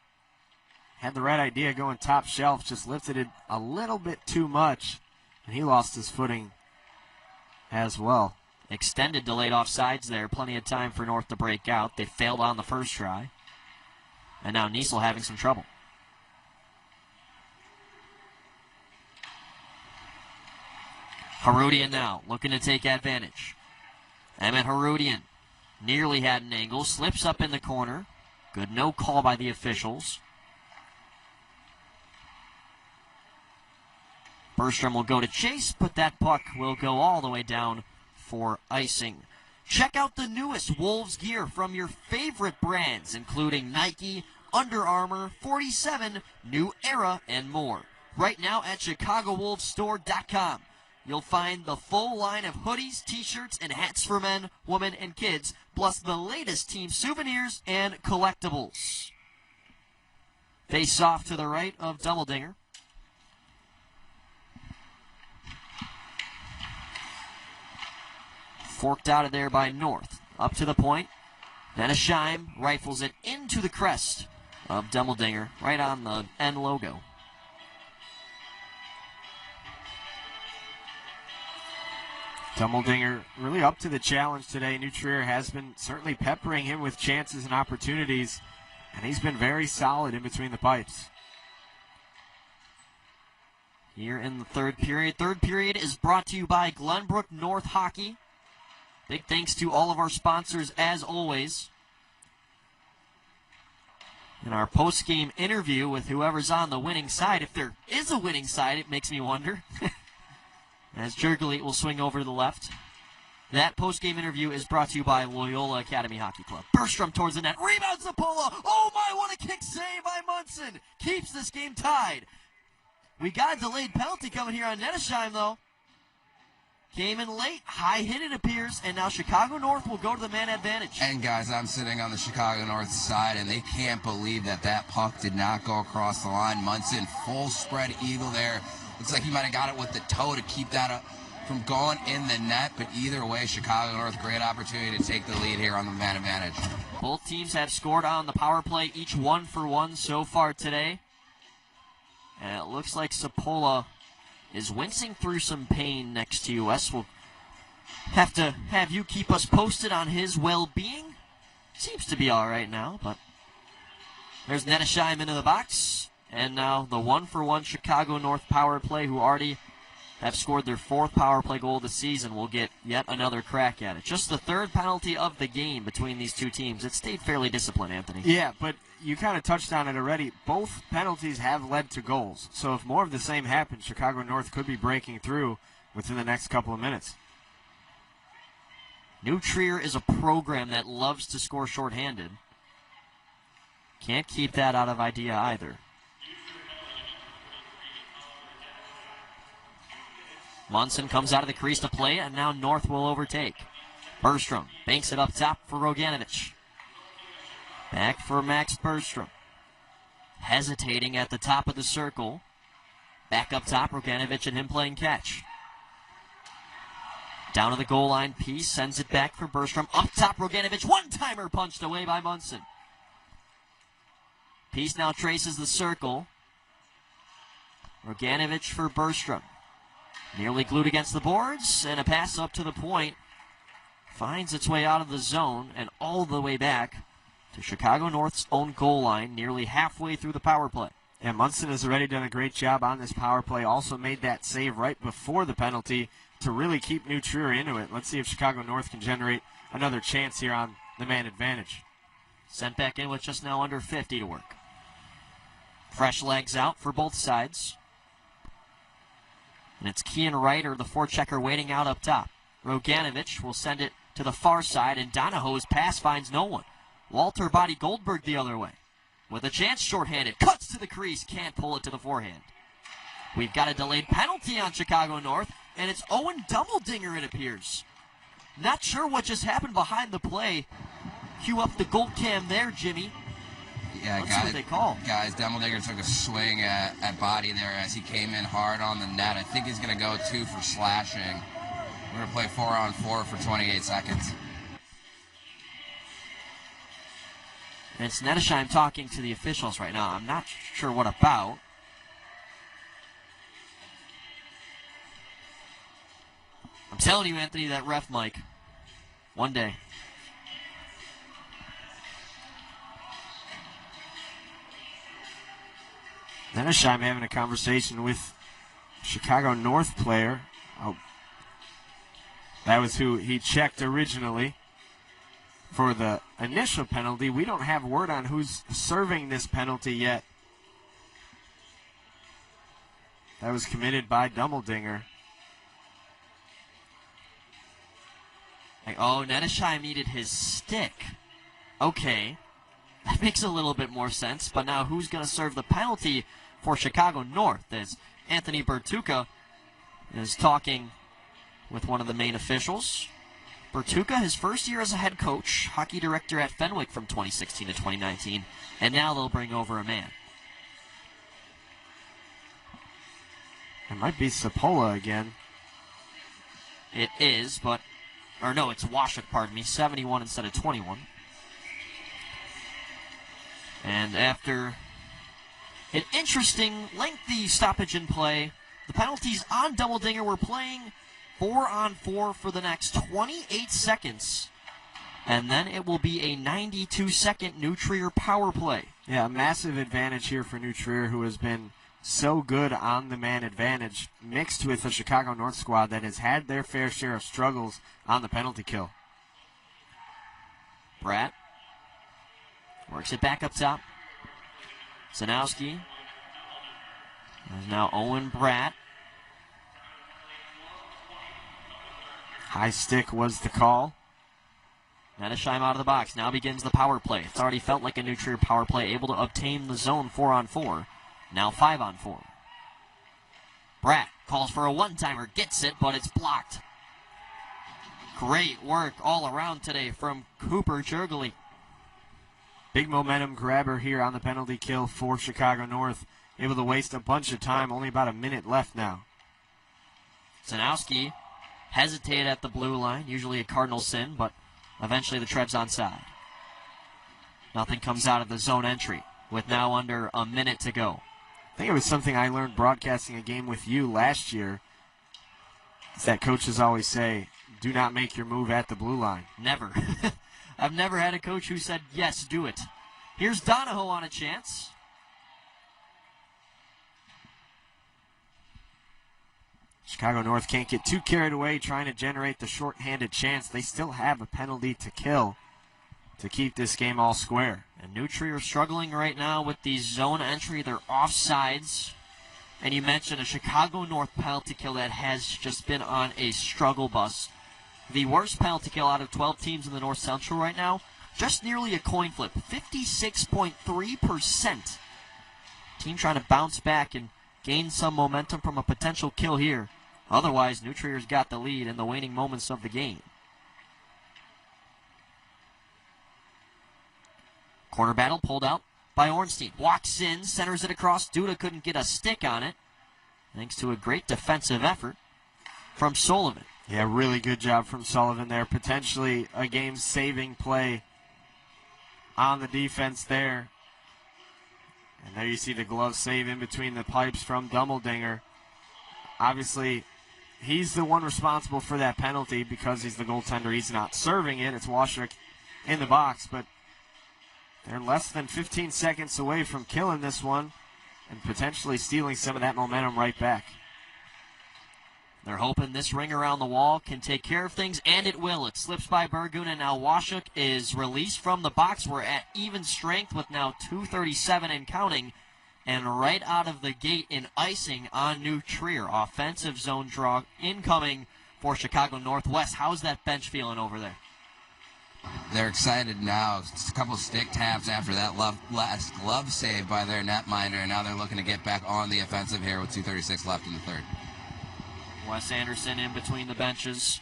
Had the right idea going top shelf, just lifted it a little bit too much, and he lost his footing as well. Extended delayed offsides there. Plenty of time for North to break out. They failed on the first try. And now Niesel having some trouble. Herudian now looking to take advantage. Emmett Herudian nearly had an angle. Slips up in the corner. Good no call by the officials. Bergstrom will go to chase, but that puck will go all the way down for icing. Check out the newest Wolves gear from your favorite brands, including Nike, Under Armour, 47, New Era, and more. Right now at ChicagoWolvesStore.com. You'll find the full line of hoodies, t-shirts, and hats for men, women, and kids, plus the latest team souvenirs and collectibles. Face off to the right of Dumbledore. Forked out of there by North. Up to the point. Nenesheim rifles it into the crest of Dumbledore, right on the N logo. Dumbledore really up to the challenge today. New Trier has been certainly peppering him with chances and opportunities, and he's been very solid in between the pipes. Here in the third period. Third period is brought to you by Glenbrook North Hockey. Big thanks to all of our sponsors, as always. In our post-game interview with whoever's on the winning side, if there is a winning side, it makes me wonder. As Jergelit will swing over to the left. That post-game interview is brought to you by Loyola Academy Hockey Club. Bergstrom towards the net. Rebounds Zapola. Oh my, what a kick save by Munson. Keeps this game tied. We got a delayed penalty coming here on Nenesheim, though. Came in late, high hit it appears, and now Chicago North will go to the man advantage. And guys, I'm sitting on the Chicago North side, and they can't believe that that puck did not go across the line. Munson, full spread eagle there. Looks like he might have got it with the toe to keep that up from going in the net, but either way, Chicago North, great opportunity to take the lead here on the man advantage. Both teams have scored on the power play, each 1-for-1 so far today. And it looks like Zapola is wincing through some pain next to us. We'll have to have you keep us posted on his well-being. Seems to be all right now, but there's Nenesheim into the box. And now the 1-for-1 Chicago North power play, who already have scored their 4th power play goal of the season, will get yet another crack at it. Just the 3rd penalty of the game between these two teams. It stayed fairly disciplined, Anthony. Yeah, but you kind of touched on it already. Both penalties have led to goals. So if more of the same happens, Chicago North could be breaking through within the next couple of minutes. New Trier is a program that loves to score shorthanded. Can't keep that out of idea either. Munson comes out of the crease to play, and now North will overtake. Bergstrom banks it up top for Roganovich. Back for Max Bergstrom. Hesitating at the top of the circle. Back up top, Roganovich and him playing catch. Down to the goal line, Peace sends it back for Bergstrom. Up top, Roganovich, one-timer punched away by Munson. Peace now traces the circle. Roganovich for Bergstrom. Nearly glued against the boards, and a pass up to the point. Finds its way out of the zone and all the way back to Chicago North's own goal line, nearly halfway through the power play. And Munson has already done a great job on this power play. Also made that save right before the penalty to really keep New Trier into it. Let's see if Chicago North can generate another chance here on the man advantage. Sent back in with just now under 50 to work. Fresh legs out for both sides. And it's Kean Ryder, the forechecker, waiting out up top. Roganovich will send it to the far side, and Donahoe's pass finds no one. Walter body Goldberg the other way. With a chance, shorthanded, cuts to the crease, can't pull it to the forehand. We've got a delayed penalty on Chicago North, and it's Owen Dumbledore, it appears. Not sure what just happened behind the play. Cue up the gold cam there, Jimmy. Yeah, Let's see what they call. Guys, Dumbledore took a swing at body there as he came in hard on the net. I think he's going to go 2 for slashing. We're going to play 4-on-4 for 28 seconds. And it's Nettesheim talking to the officials right now. I'm not sure what about. I'm telling you, Anthony, that ref mic. One day. Nettesheim having a conversation with Chicago North player. Oh, that was who he checked originally for the initial penalty. We don't have word on who's serving this penalty yet. That was committed by Dumbleding. Oh, Nettesheim needed his stick. Okay. That makes a little bit more sense. But now who's going to serve the penalty for Chicago North? As Anthony Bertuca is talking with one of the main officials. Bertuca, his first year as a head coach, hockey director at Fenwick from 2016 to 2019. And now they'll bring over a man. It might be Sapola again. It is, but... Or no, it's Washuk, pardon me. 71 instead of 21. And after an interesting, lengthy stoppage in play, the penalties on Dumbleding were playing 4-on-4 for the next 28 seconds. And then it will be a 92-second New Trier power play. Yeah, a massive advantage here for New Trier, who has been so good on the man advantage, mixed with a Chicago North squad that has had their fair share of struggles on the penalty kill. Bratt works it back up top. Zanowski. There's now Owen Bratt. High stick was the call. Nettesheim out of the box. Now begins the power play. It's already felt like a New Trier power play, able to obtain the zone 4-on-4. Now 5-on-4. Bratt calls for a one-timer, gets it, but it's blocked. Great work all around today from Cooper Jurgely. Big momentum grabber here on the penalty kill for Chicago North. Able to waste a bunch of time, only about a minute left now. Zanowski hesitated at the blue line, usually a cardinal sin, but eventually the Trebs onside. Nothing comes out of the zone entry with now under a minute to go. I think it was something I learned broadcasting a game with you last year. It's that coaches always say, do not make your move at the blue line. Never. I've never had a coach who said, yes, do it. Here's Donahoe on a chance. Chicago North can't get too carried away trying to generate the shorthanded chance. They still have a penalty to kill to keep this game all square. And New Trier are struggling right now with the zone entry. They're offsides. And you mentioned a Chicago North penalty kill that has just been on a struggle bus. The worst penalty kill out of 12 teams in the North Central right now. Just nearly a coin flip. 56.3%. Team trying to bounce back and gain some momentum from a potential kill here. Otherwise, New Trier's got the lead in the waning moments of the game. Corner battle pulled out by Ornstein. Walks in, centers it across. Duda couldn't get a stick on it, thanks to a great defensive effort from Sullivan. Yeah, really good job from Sullivan there. Potentially a game-saving play on the defense there. And there you see the glove save in between the pipes from Dumbleding. Obviously, he's the one responsible for that penalty because he's the goaltender. He's not serving it. It's Washuk in the box, but they're less than 15 seconds away from killing this one and potentially stealing some of that momentum right back. They're hoping this ring around the wall can take care of things, and it will. It slips by Burgoon, and now Washuk is released from the box. We're at even strength with now 2:37 and counting. And right out of the gate in icing on New Trier. Offensive zone draw incoming for Chicago Northwest. How's that bench feeling over there? They're excited now. Just a couple stick taps after that last glove save by their netminder, and now they're looking to get back on the offensive here with 2:36 left in the third. Wes Anderson in between the benches.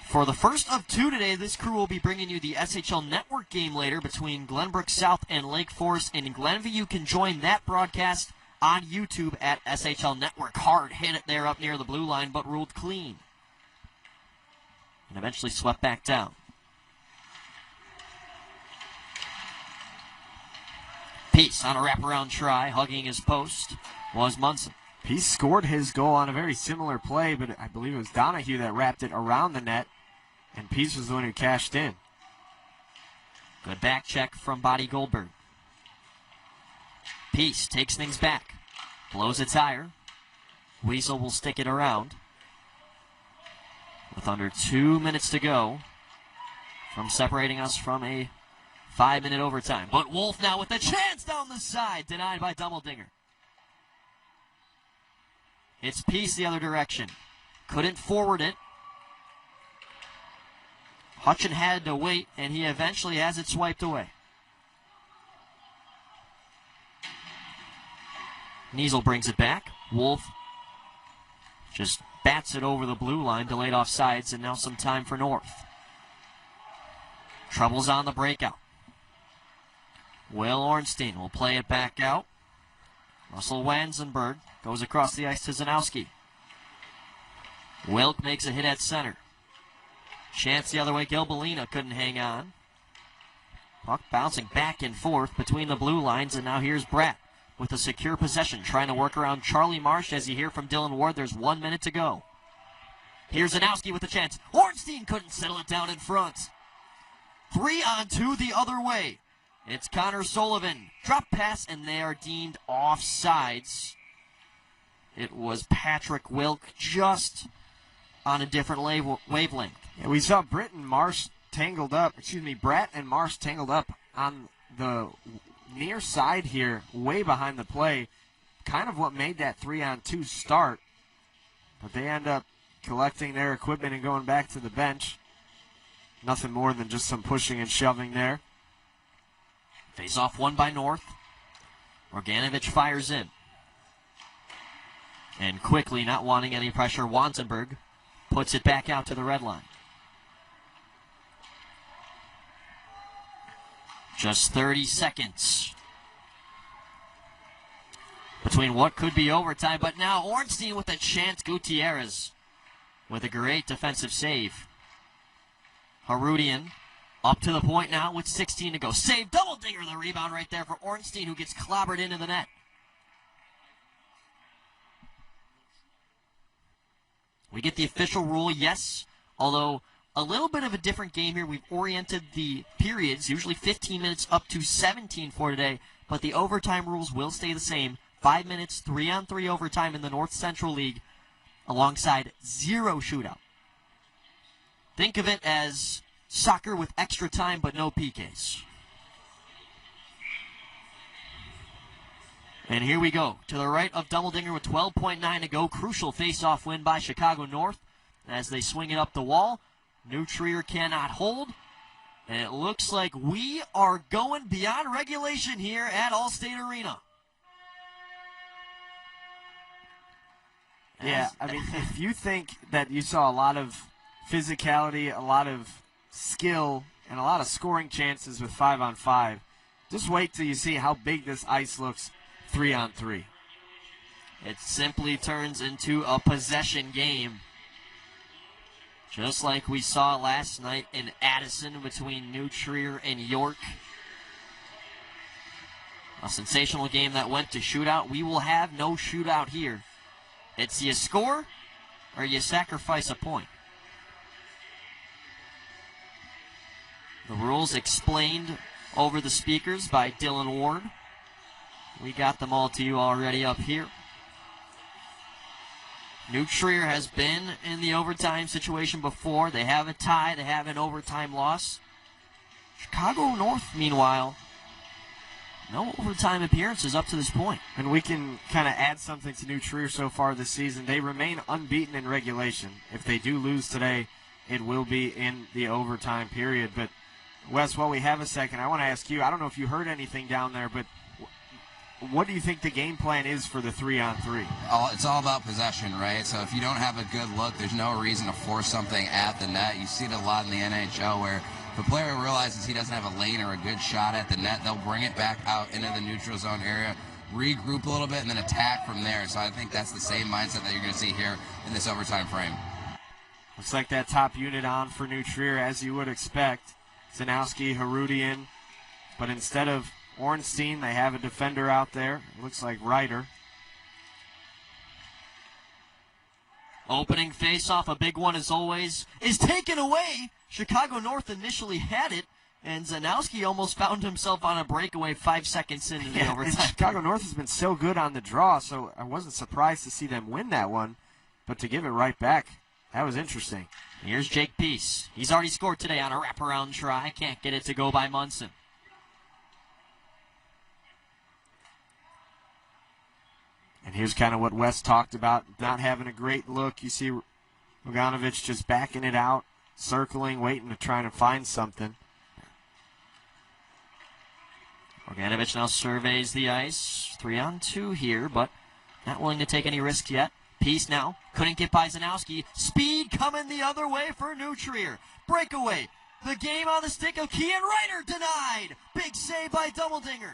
For the first of two today, this crew will be bringing you the SHL Network game later between Glenbrook South and Lake Forest in Glenview. You can join that broadcast on YouTube at SHL Network. Hard hit it there up near the blue line, but ruled clean. And eventually swept back down. Peace on a wraparound try, hugging his post, was Munson. Peace scored his goal on a very similar play, but I believe it was Donahue that wrapped it around the net, and Peace was the one who cashed in. Good back check from Body Goldberg. Peace takes things back, blows a tire. Weasel will stick it around. With under 2 minutes to go from separating us from a 5-minute overtime. But Wolf now with a chance down the side, denied by Dummeldinger. It's Peace the other direction. Couldn't forward it. Hutchin had to wait, and he eventually has it swiped away. Niesel brings it back. Wolf just bats it over the blue line, delayed offsides, and now some time for North. Trouble's on the breakout. Will Ornstein will play it back out. Russell Wanzenberg goes across the ice to Zanowski. Wilk makes a hit at center. Chance the other way. Gilbellina couldn't hang on. Puck bouncing back and forth between the blue lines, and now here's Bratt with a secure possession, trying to work around Charlie Marsh. As you hear from Dylan Ward, there's 1 minute to go. Here's Zanowski with a chance. Ornstein couldn't settle it down in front. 3-on-2 the other way. It's Connor Sullivan. Drop pass, and they are deemed offsides. It was Patrick Wilk just on a different wavelength. Yeah, we saw Bratt and Marsh tangled up on the near side here, way behind the play. Kind of what made that 3-on-2 start. But they end up collecting their equipment and going back to the bench. Nothing more than just some pushing and shoving there. Face-off won by North. Organovich fires in. And quickly, not wanting any pressure, Wanzenberg puts it back out to the red line. Just 30 seconds between what could be overtime, but now Ornstein with a chance. Gutierrez with a great defensive save. Harudian up to the point now with 16 to go. Save, Dummeldinger, the rebound right there for Ornstein, who gets clobbered into the net. We get the official rule, yes, although a little bit of a different game here. We've oriented the periods, usually 15 minutes up to 17 for today, but the overtime rules will stay the same. 5 minutes, 3-on-3 overtime in the North Central League, alongside 0 shootout. Think of it as soccer with extra time, but no PKs. And here we go. To the right of Dummeldinger with 12.9 to go. Crucial face-off win by Chicago North as they swing it up the wall. New Trier cannot hold. And it looks like we are going beyond regulation here at Allstate Arena. Yeah, I mean, if you think that you saw a lot of physicality, a lot of skill, and a lot of scoring chances with 5-on-5, just wait till you see how big this ice looks 3-on-3. It simply turns into a possession game. Just like we saw last night in Addison between New Trier and York. A sensational game that went to shootout. We will have no shootout here. It's you score or you sacrifice a point. The rules explained over the speakers by Dylan Ward. We got them all to you already up here. New Trier has been in the overtime situation before. They have a tie. They have an overtime loss. Chicago North, meanwhile, no overtime appearances up to this point. And we can kind of add something to New Trier so far this season. They remain unbeaten in regulation. If they do lose today, it will be in the overtime period. But, Wes, while we have a second, I want to ask you, I don't know if you heard anything down there, but what do you think the game plan is for the 3-on-3? It's all about possession, right? So if you don't have a good look, there's no reason to force something at the net. You see it a lot in the NHL where if a player realizes he doesn't have a lane or a good shot at the net, they'll bring it back out into the neutral zone area, regroup a little bit, and then attack from there. So I think that's the same mindset that you're going to see here in this overtime frame. Looks like that top unit on for New Trier, as you would expect. Zanowski, Harudian. But instead of Ornstein, they have a defender out there. It looks like Ryder. Opening face-off, a big one as always, is taken away. Chicago North initially had it, and Zanowski almost found himself on a breakaway 5 seconds into the overtime. And Chicago North has been so good on the draw, so I wasn't surprised to see them win that one. But to give it right back, that was interesting. Here's Jake Peace. He's already scored today on a wraparound try. Can't get it to go by Munson. And here's kind of what Wes talked about, not having a great look. You see Bogdanovich just backing it out, circling, waiting to try to find something. Bogdanovich now surveys the ice. 3-on-2 here, but not willing to take any risks yet. Peace now. Couldn't get by Zanowski. Speed coming the other way for New Trier. Breakaway. The game on the stick of Kean Ryder denied. Big save by Dumbledinger.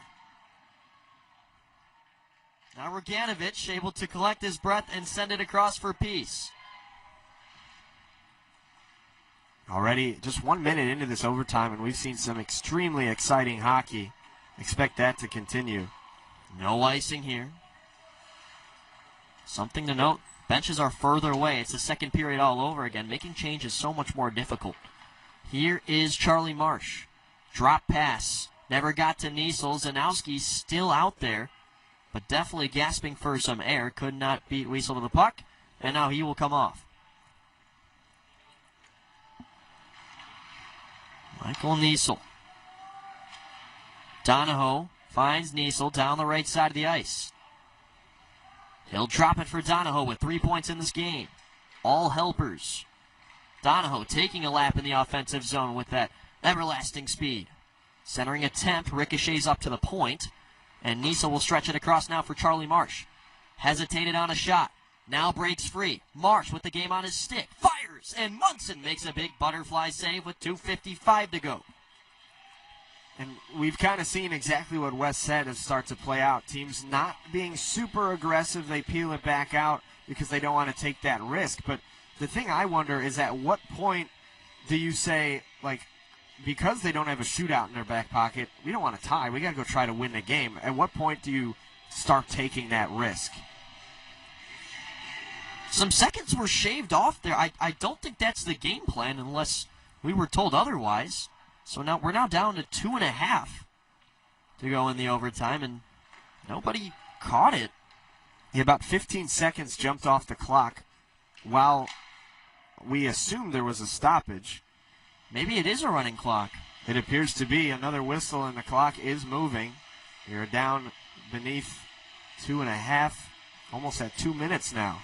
Now Roganovich able to collect his breath and send it across for Peace. Already just 1 minute into this overtime, and we've seen some extremely exciting hockey. Expect that to continue. No icing here. Something to note, benches are further away. It's the second period all over again, making changes so much more difficult. Here is Charlie Marsh. Drop pass. Never got to Niesel. Zanowski still out there, but definitely gasping for some air. Could not beat Wiesel to the puck, and now he will come off. Michael Niesel. Donahoe finds Niesel down the right side of the ice. He'll drop it for Donahoe with 3 points in this game. All helpers. Donahoe taking a lap in the offensive zone with that everlasting speed. Centering attempt, ricochets up to the point, and Niesel will stretch it across now for Charlie Marsh. Hesitated on a shot. Now breaks free. Marsh with the game on his stick. Fires, and Munson makes a big butterfly save with 2:55 to go. And we've kind of seen exactly what Wes said as start to play out. Teams not being super aggressive. They peel it back out because they don't want to take that risk. But the thing I wonder is, at what point do you say, like, because they don't have a shootout in their back pocket, we don't want to tie. We got to go try to win the game. At what point do you start taking that risk? Some seconds were shaved off there. I don't think that's the game plan unless we were told otherwise. So now we're down to 2.5 to go in the overtime, and nobody caught it. Yeah, about 15 seconds jumped off the clock while we assumed there was a stoppage. Maybe it is a running clock. It appears to be. Another whistle, and the clock is moving. You're down beneath 2.5, almost at 2 minutes now.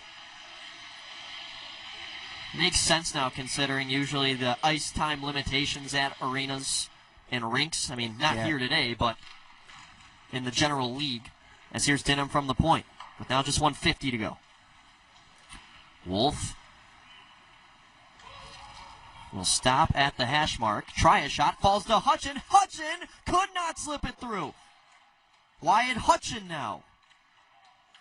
Makes sense now, considering usually the ice time limitations at arenas and rinks. I mean, not here today, but in the general league. As here's Denham from the point, with now just 1:50 to go. Wolf will stop at the hash mark. Try a shot, falls to Hutchin. Hutchin could not slip it through. Wyatt Hutchin now.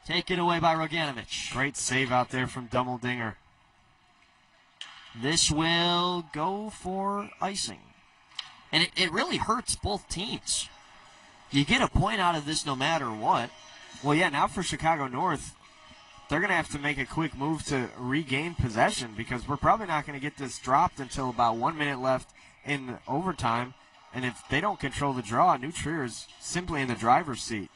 Taken away by Roganovich. Great save out there from Dumbledinger. This will go for icing. And it really hurts both teams. You get a point out of this no matter what. Well, yeah, now for Chicago North, they're going to have to make a quick move to regain possession, because we're probably not going to get this dropped until about 1 minute left in overtime. And if they don't control the draw, New Trier is simply in the driver's seat.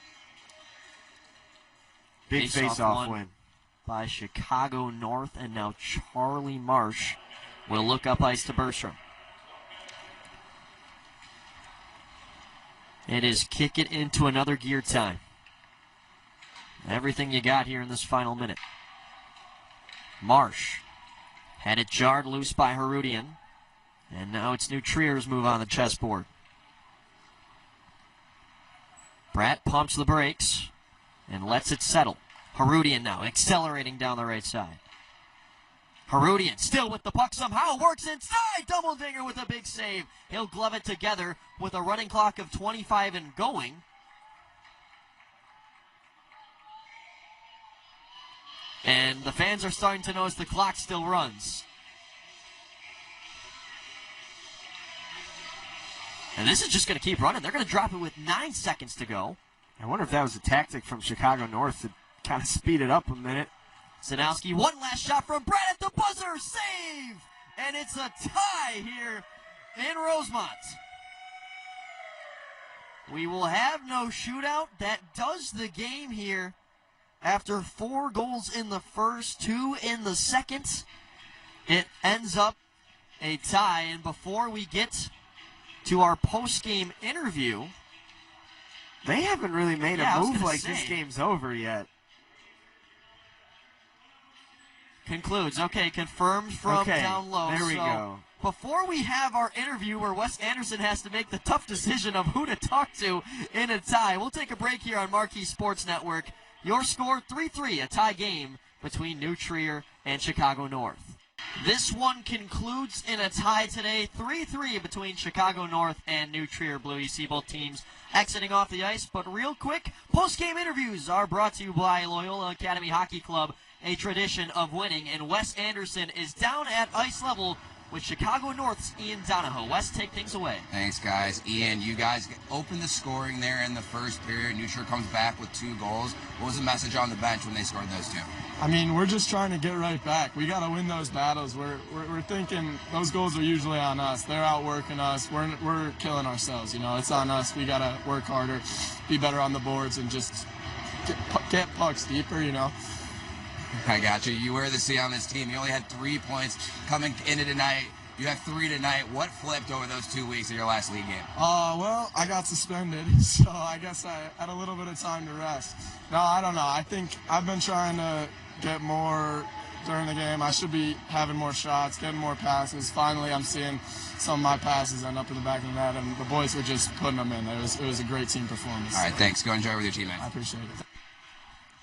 Big face-off win by Chicago North, and now Charlie Marsh will look up ice to Bergstrom. It is kick it into another gear time. Everything you got here in this final minute. Marsh had it jarred loose by Herudian, and now it's New Trier's move on the chessboard. Pratt pumps the brakes and lets it settle. Herudian now accelerating down the right side. Herudian still with the puck somehow, works inside. Dumbledinger with a big save. He'll glove it together with a running clock of 25 and going. And the fans are starting to notice the clock still runs. And this is just going to keep running. They're going to drop it with 9 seconds to go. I wonder if that was a tactic from Chicago North to kind of speed it up a minute. Sanowski, one last shot from Brett at the buzzer. Save! And it's a tie here in Rosemont. We will have no shootout. That does the game here. After 4 goals in the first, 2 in the second, it ends up a tie. And before we get to our post-game interview, they haven't really made a move like this game's over yet. Concludes. Okay, confirmed from down low. There we go. Before we have our interview where Wes Anderson has to make the tough decision of who to talk to in a tie, we'll take a break here on Marquee Sports Network. Your score, 3-3, a tie game between New Trier and Chicago North. This one concludes in a tie today, 3-3 between Chicago North and New Trier Blue. You see both teams exiting off the ice, but real quick, post-game interviews are brought to you by Loyola Academy Hockey Club, a tradition of winning, and Wes Anderson is down at ice level with Chicago North's Ian Donahoe. Wes, take things away. Thanks, guys. Ian, you guys opened the scoring there in the first period. New Trier comes back with 2 goals. What was the message on the bench when they scored those 2? I mean, we're just trying to get right back. We got to win those battles. We're thinking those goals are usually on us. They're outworking us. We're killing ourselves. You know, it's on us. We got to work harder, be better on the boards, and just get pucks deeper, you know. I got you. You were the C on this team. You only had 3 points coming into tonight. You have 3 tonight. What flipped over those 2 weeks of your last league game? Well, I got suspended, so I guess I had a little bit of time to rest. No, I don't know. I think I've been trying to get more during the game. I should be having more shots, getting more passes. Finally, I'm seeing some of my passes end up in the back of the net, and the boys were just putting them in. It was a great team performance. All right, thanks. Go enjoy with your teammates. I appreciate it.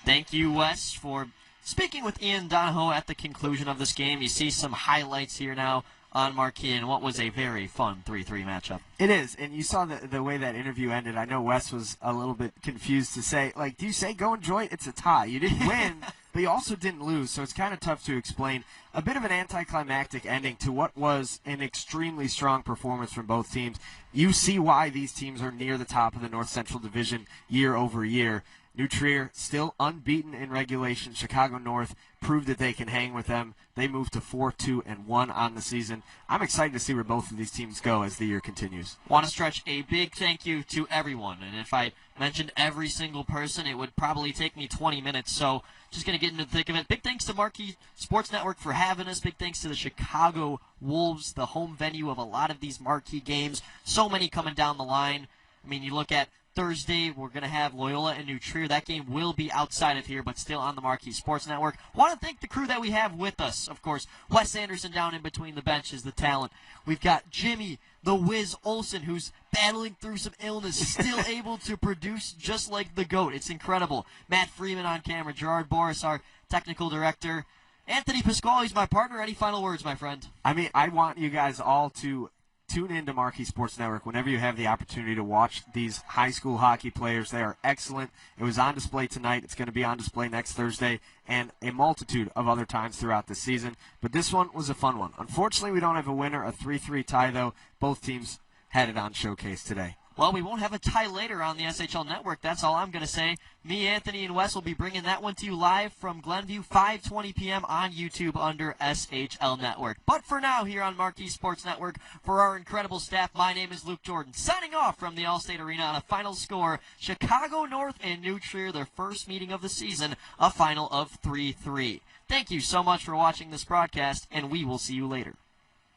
Thank you, Wes, for speaking with Ian Donahoe at the conclusion of this game. You see some highlights here now on Marquee, and what was a very fun 3-3 matchup. It is, and you saw the way that interview ended. I know Wes was a little bit confused to say, like, do you say go enjoy it? It's a tie. You didn't win, but you also didn't lose, so it's kind of tough to explain. A bit of an anticlimactic ending to what was an extremely strong performance from both teams. You see why these teams are near the top of the North Central Division year over year. New Trier still unbeaten in regulation. Chicago North proved that they can hang with them. They moved to 4-2-1 on the season. I'm excited to see where both of these teams go as the year continues. Want to stretch a big thank you to everyone. And if I mentioned every single person, it would probably take me 20 minutes. So just going to get into the thick of it. Big thanks to Marquee Sports Network for having us. Big thanks to the Chicago Wolves, the home venue of a lot of these marquee games. So many coming down the line. I mean, you look at Thursday, we're going to have Loyola and New Trier. That game will be outside of here, but still on the Marquee Sports Network. Want to thank the crew that we have with us. Of course, Wes Anderson down in between the benches, the talent. We've got Jimmy, the Wiz Olsen, who's battling through some illness, still able to produce just like the GOAT. It's incredible. Matt Freeman on camera. Gerard Boris, our technical director. Anthony Pasquale's my partner. Any final words, my friend? I mean, I want you guys all to tune in to Marquee Sports Network whenever you have the opportunity to watch these high school hockey players. They are excellent. It was on display tonight. It's going to be on display next Thursday and a multitude of other times throughout the season. But this one was a fun one. Unfortunately, we don't have a winner, a 3-3 tie, though. Both teams had it on showcase today. Well, we won't have a tie later on the SHL Network. That's all I'm going to say. Me, Anthony, and Wes will be bringing that one to you live from Glenview, 5:20 p.m. on YouTube under SHL Network. But for now, here on Marquee Sports Network, for our incredible staff, my name is Luke Jordan, signing off from the Allstate Arena on a final score. Chicago North and New Trier, their first meeting of the season, a final of 3-3. Thank you so much for watching this broadcast, and we will see you later.